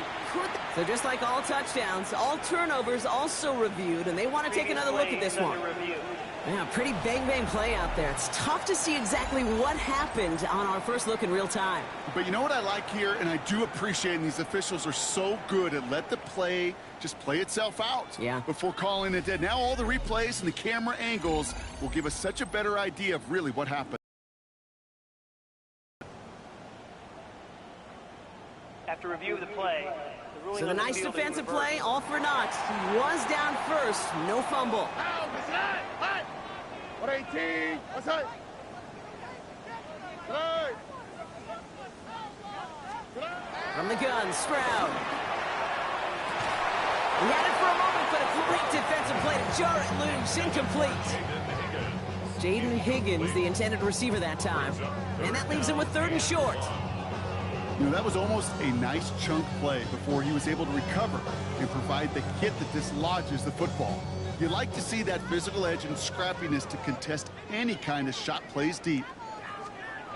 So just like all touchdowns, all turnovers also reviewed, and they want to take another look at this one. Yeah, pretty bang-bang play out there. It's tough to see exactly what happened on our first look in real time. But you know what I like here, and I do appreciate, and these officials are so good at let the play just play itself out before calling it dead. Now all the replays and the camera angles will give us such a better idea of really what happened. After review of the play, so the nice defensive play, all for naught. He was down first, no fumble. 118. What's that? From the gun, Stroud. He had it for a moment, but a great defensive play to jar it loose, incomplete. Jaden Higgins, the intended receiver that time. And that leaves him with 3rd and short. You know, that was almost a nice chunk play before he was able to recover and provide the hit that dislodges the football. You like to see that physical edge and scrappiness to contest any kind of shot plays deep.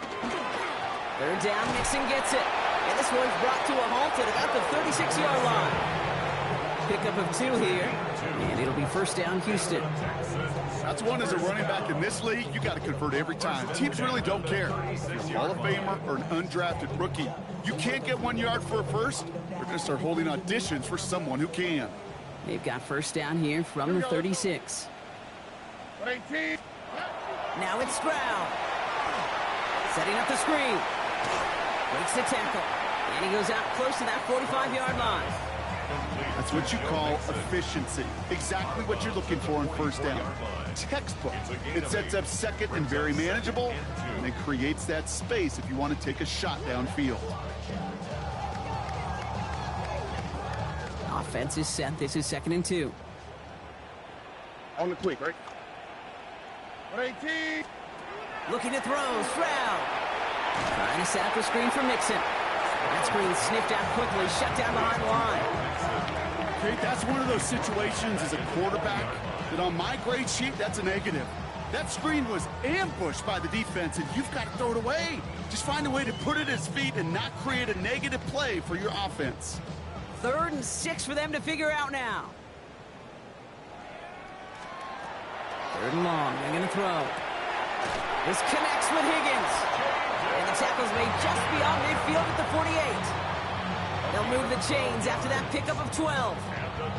3rd down, Mixon gets it. And this one's brought to a halt at about the 36-yard line. Pickup of 2 here, and it'll be 1st down, Houston. That's one as a running back in this league, you got to convert every time. Teams really don't care. If you're a Hall of Famer or an undrafted rookie, you can't get 1 yard for a first. They're going to start holding auditions for someone who can. They've got 1st down here from the 36. 118. Now it's Stroud. Setting up the screen. Breaks the tackle. And he goes out close to that 45-yard line. That's what you call efficiency. Exactly what you're looking for on 1st down. Textbook. It sets up 2nd and very manageable, and it creates that space if you want to take a shot downfield. Offense is set. This is 2nd and 2. On the quick, right? 118. Looking to throw. Stroud. Trying to set up a screen for Mixon. That screen sniffed out quickly. Shut down behind the line. Okay, that's one of those situations as a quarterback that on my grade sheet, that's a negative. That screen was ambushed by the defense, and you've got to throw it away. Just find a way to put it at his feet and not create a negative play for your offense. 3rd and 6 for them to figure out now. 3rd and long. They're going to throw. This connects with Higgins. And the tackle's made just beyond midfield at the 48. They'll move the chains after that pickup of 12.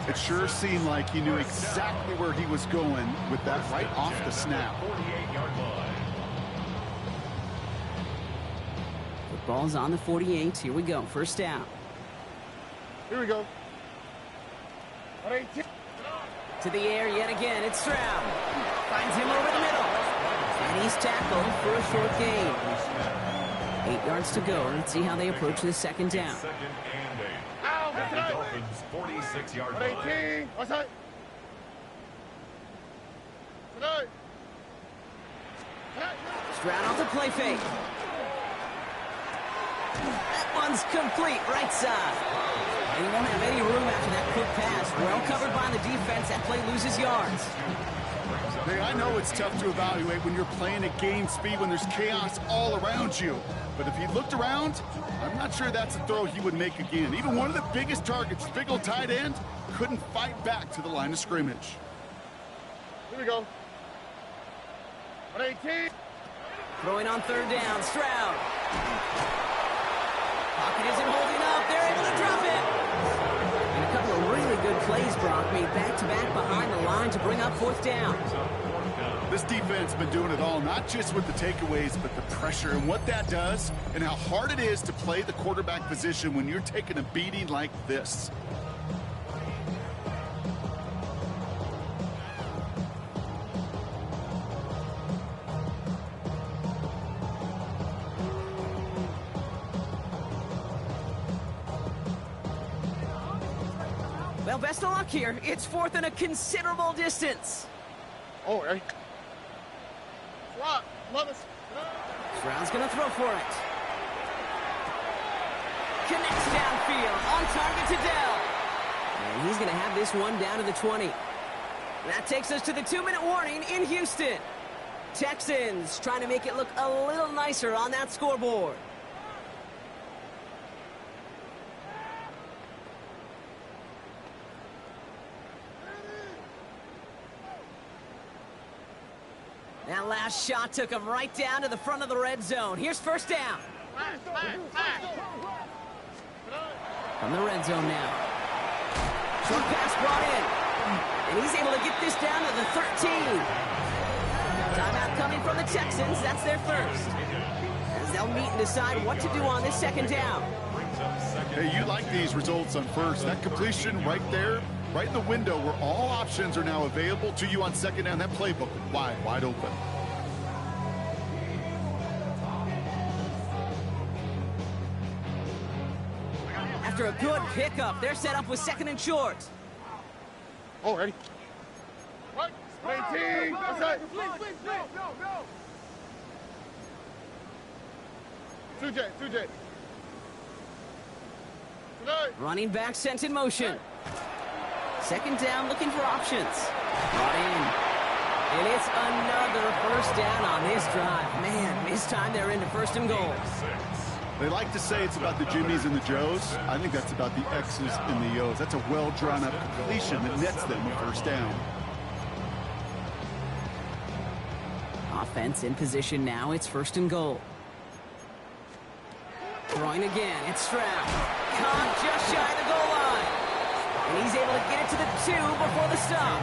It sure seemed like he knew exactly where he was going with that right off the snap. Football's on the 48. Here we go. 1st down. Here we go. 118. To the air yet again. It's Stroud. Finds him over the middle. And he's tackled for a short gain. 8 yards to go. Let's see how they approach this 2nd down. 2nd and 8. At the Dolphins' 46-yard line. 118. What's that? Stroud on the play fake. That one's complete, right side. And he won't have any room after that quick pass. Well covered by the defense. That play loses yards. Hey, I know it's tough to evaluate when you're playing at game speed when there's chaos all around you. But if he looked around, I'm not sure that's a throw he would make again. Even one of the biggest targets, big old tight end, couldn't fight back to the line of scrimmage. Here we go. 118. Throwing on third down, Stroud. Pocket isn't holding up. They're able to drop it. And a couple of really good plays, Brock, made back-to-back behind the line to bring up fourth down. This defense has been doing it all, not just with the takeaways, but the pressure and what that does and how hard it is to play the quarterback position when you're taking a beating like this. Well, best of luck here. It's fourth and a considerable distance. Oh, right. Rock, love us. Stroud's going to throw for it. Connects downfield, on target to Dell. And he's going to have this one down to the 20. That takes us to the 2-minute warning in Houston. Texans trying to make it look a little nicer on that scoreboard. That last shot took him right down to the front of the red zone. Here's first down. From the red zone now. Short pass brought in. And he's able to get this down to the 13. Timeout coming from the Texans. That's their first. As they'll meet and decide what to do on this second down. Hey, you like these results on first. That completion right there, right in the window where all options are now available to you on second down. That playbook wide open. After a good pickup, they're set up with second and short. Oh, ready. 18. Outside. Two J. Running back sent in motion. Second down, looking for options. Brought in. And it's another first down on this drive. Man, this time they're into first and goal. They like to say it's about the Jimmies and the Joes. I think that's about the X's and the O's. That's a well-drawn-up completion that nets them a first down. Offense in position now. It's first and goal. Throwing again. It's Stroud. Caught just shy of the goal line. And he's able to get it to the 2 before the stop.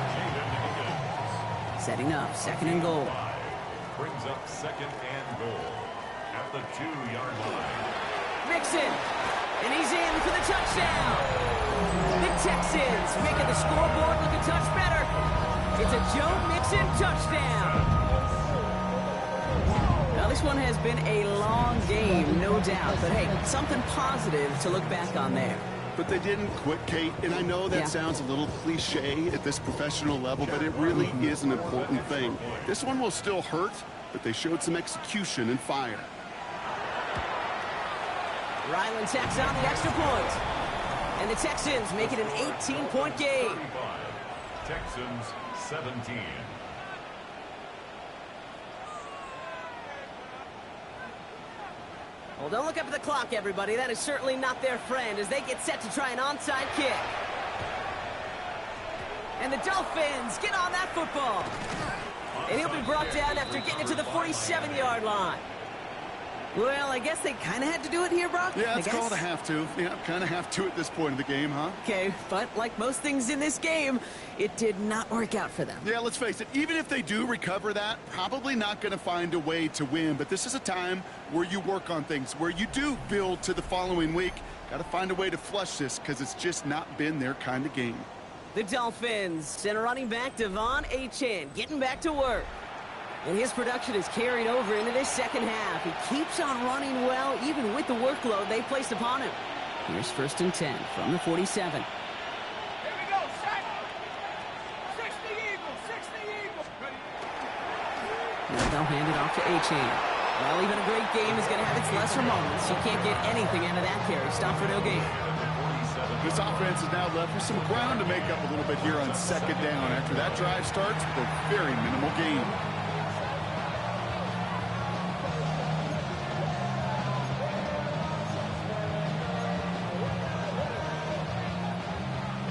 Setting up second and goal. Brings up second and goal at the 2-yard line. Mixon. And he's in for the touchdown. The Texans making the scoreboard look a touch better. It's a Joe Mixon touchdown. Now, this one has been a long game, no doubt. But, hey, something positive to look back on there. But they didn't quit, Kate, and I know that sounds a little cliche at this professional level, but it really is an important thing. This one will still hurt, but they showed some execution and fire. Ryland tacks on the extra point. And the Texans make it an 18-point game. 35. Texans 17. Well, don't look up at the clock, everybody. That is certainly not their friend as they get set to try an onside kick. And the Dolphins get on that football. And he'll be brought down after getting it to the 47-yard line. Well, I guess they kind of had to do it here, Brock. Yeah, it's called a have to. Yeah, kind of have to at this point of the game, huh? Okay, but like most things in this game, it did not work out for them. Yeah, let's face it. Even if they do recover that, probably not going to find a way to win. But this is a time where you work on things, where you do build to the following week. Got to find a way to flush this because it's just not been their kind of game. The Dolphins send a running back, Devon Achane, getting back to work. And his production is carried over into this second half. He keeps on running well, even with the workload they placed upon him. Here's first and 10 from the 47. Here we go, set. 60 Eagles. Now they'll hand it off to Achane. Well, even a great game is going to have its lesser moments. You can't get anything out of that carry. Stop for no gain. This offense is now left with some ground to make up a little bit here on second down after that drive starts with a very minimal gain.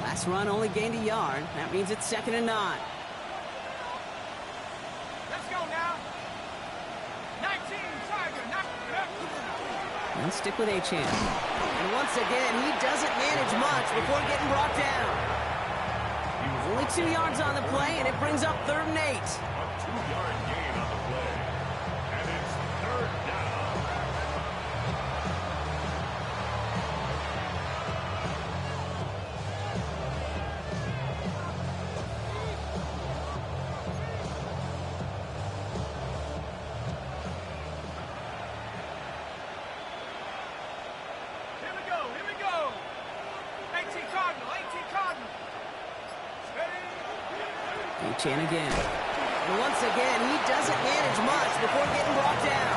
Last run only gained a yard. That means it's 2nd and 9. Let's go now. 19, Tiger. And stick with Achane. And once again, he doesn't manage much before getting brought down. Only 2 yards on the play, and it brings up 3rd and 8. A 2-yard gain on the play. And it's 3rd down. Here we go. 18 Cardinal. Achane again. And once again, he doesn't manage much before getting brought down.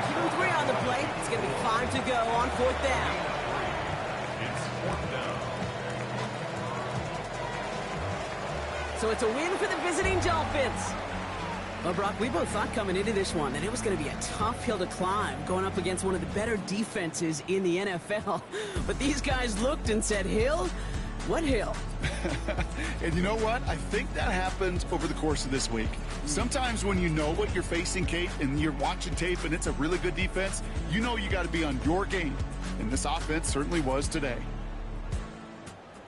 Give him 3 on the plate. It's going to be 5 to go on 4th down. It's 4th down. So it's a win for the visiting Dolphins. Well, Brock, we both thought coming into this one that it was going to be a tough hill to climb, going up against one of the better defenses in the NFL. But these guys looked and said, Hill? What hill? And you know what? I think that happens over the course of this week. Sometimes when you know what you're facing, Kate, and you're watching tape and it's a really good defense, you know you got to be on your game. And this offense certainly was today.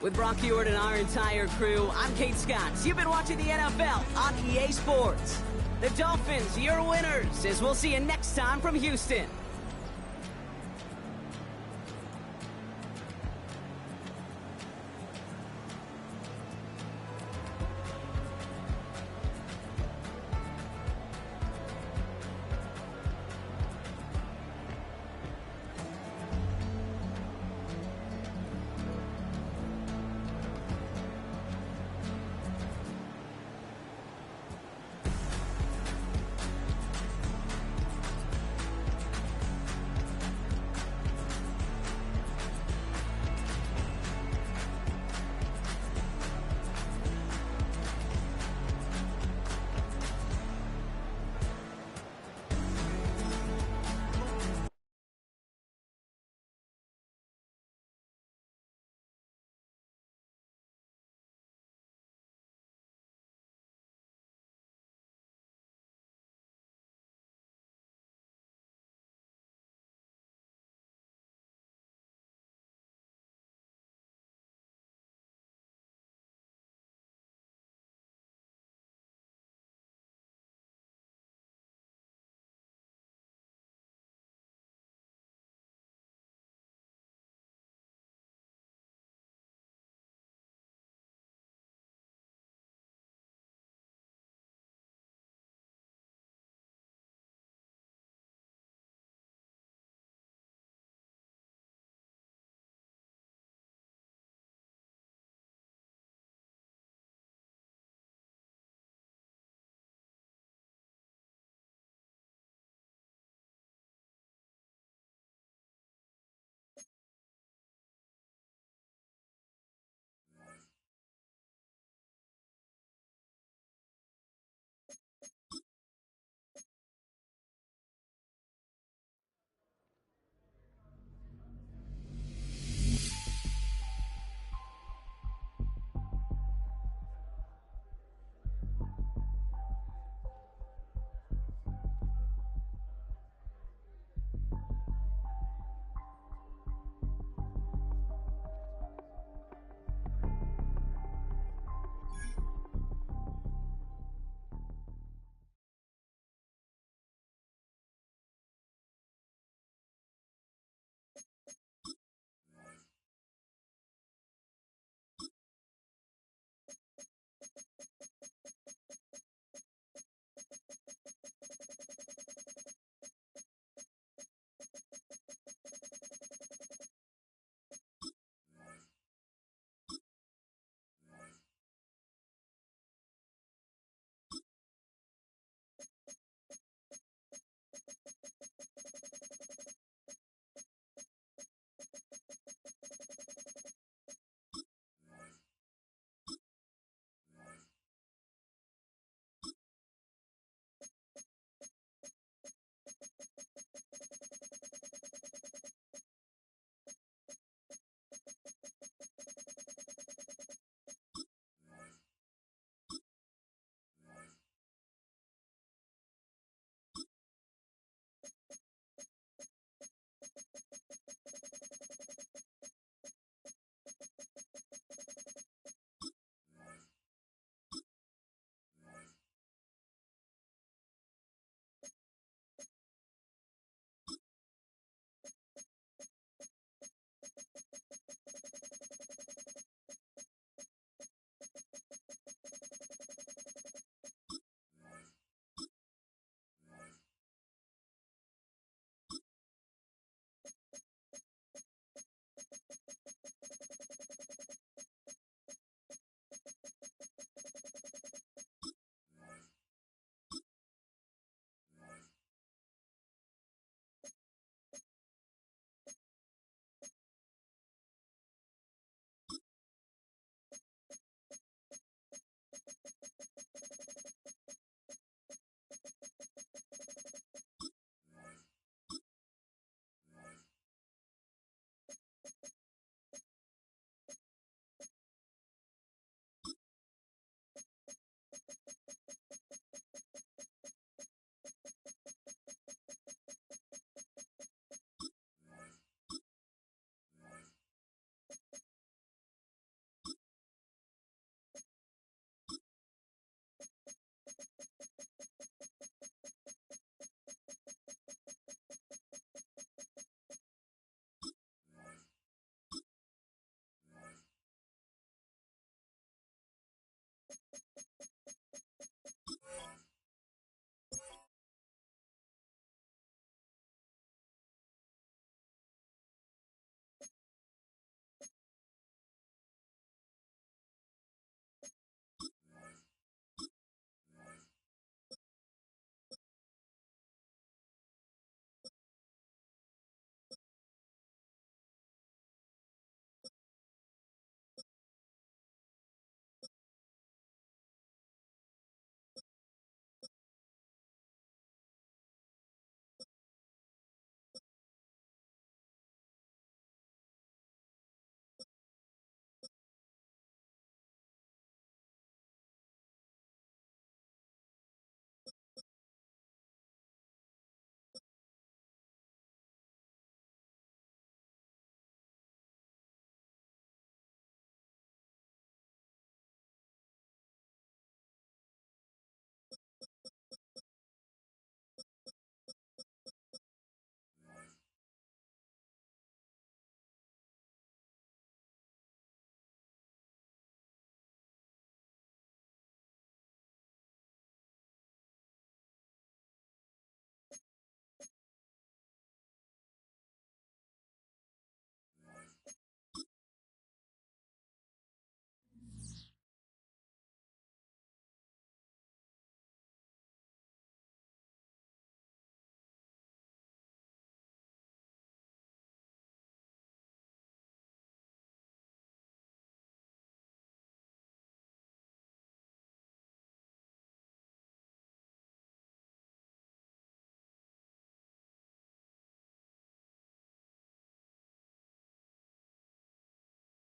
With Brock Heward and our entire crew, I'm Kate Scott. You've been watching the NFL on EA Sports. The Dolphins, your winners, as we'll see you next time from Houston.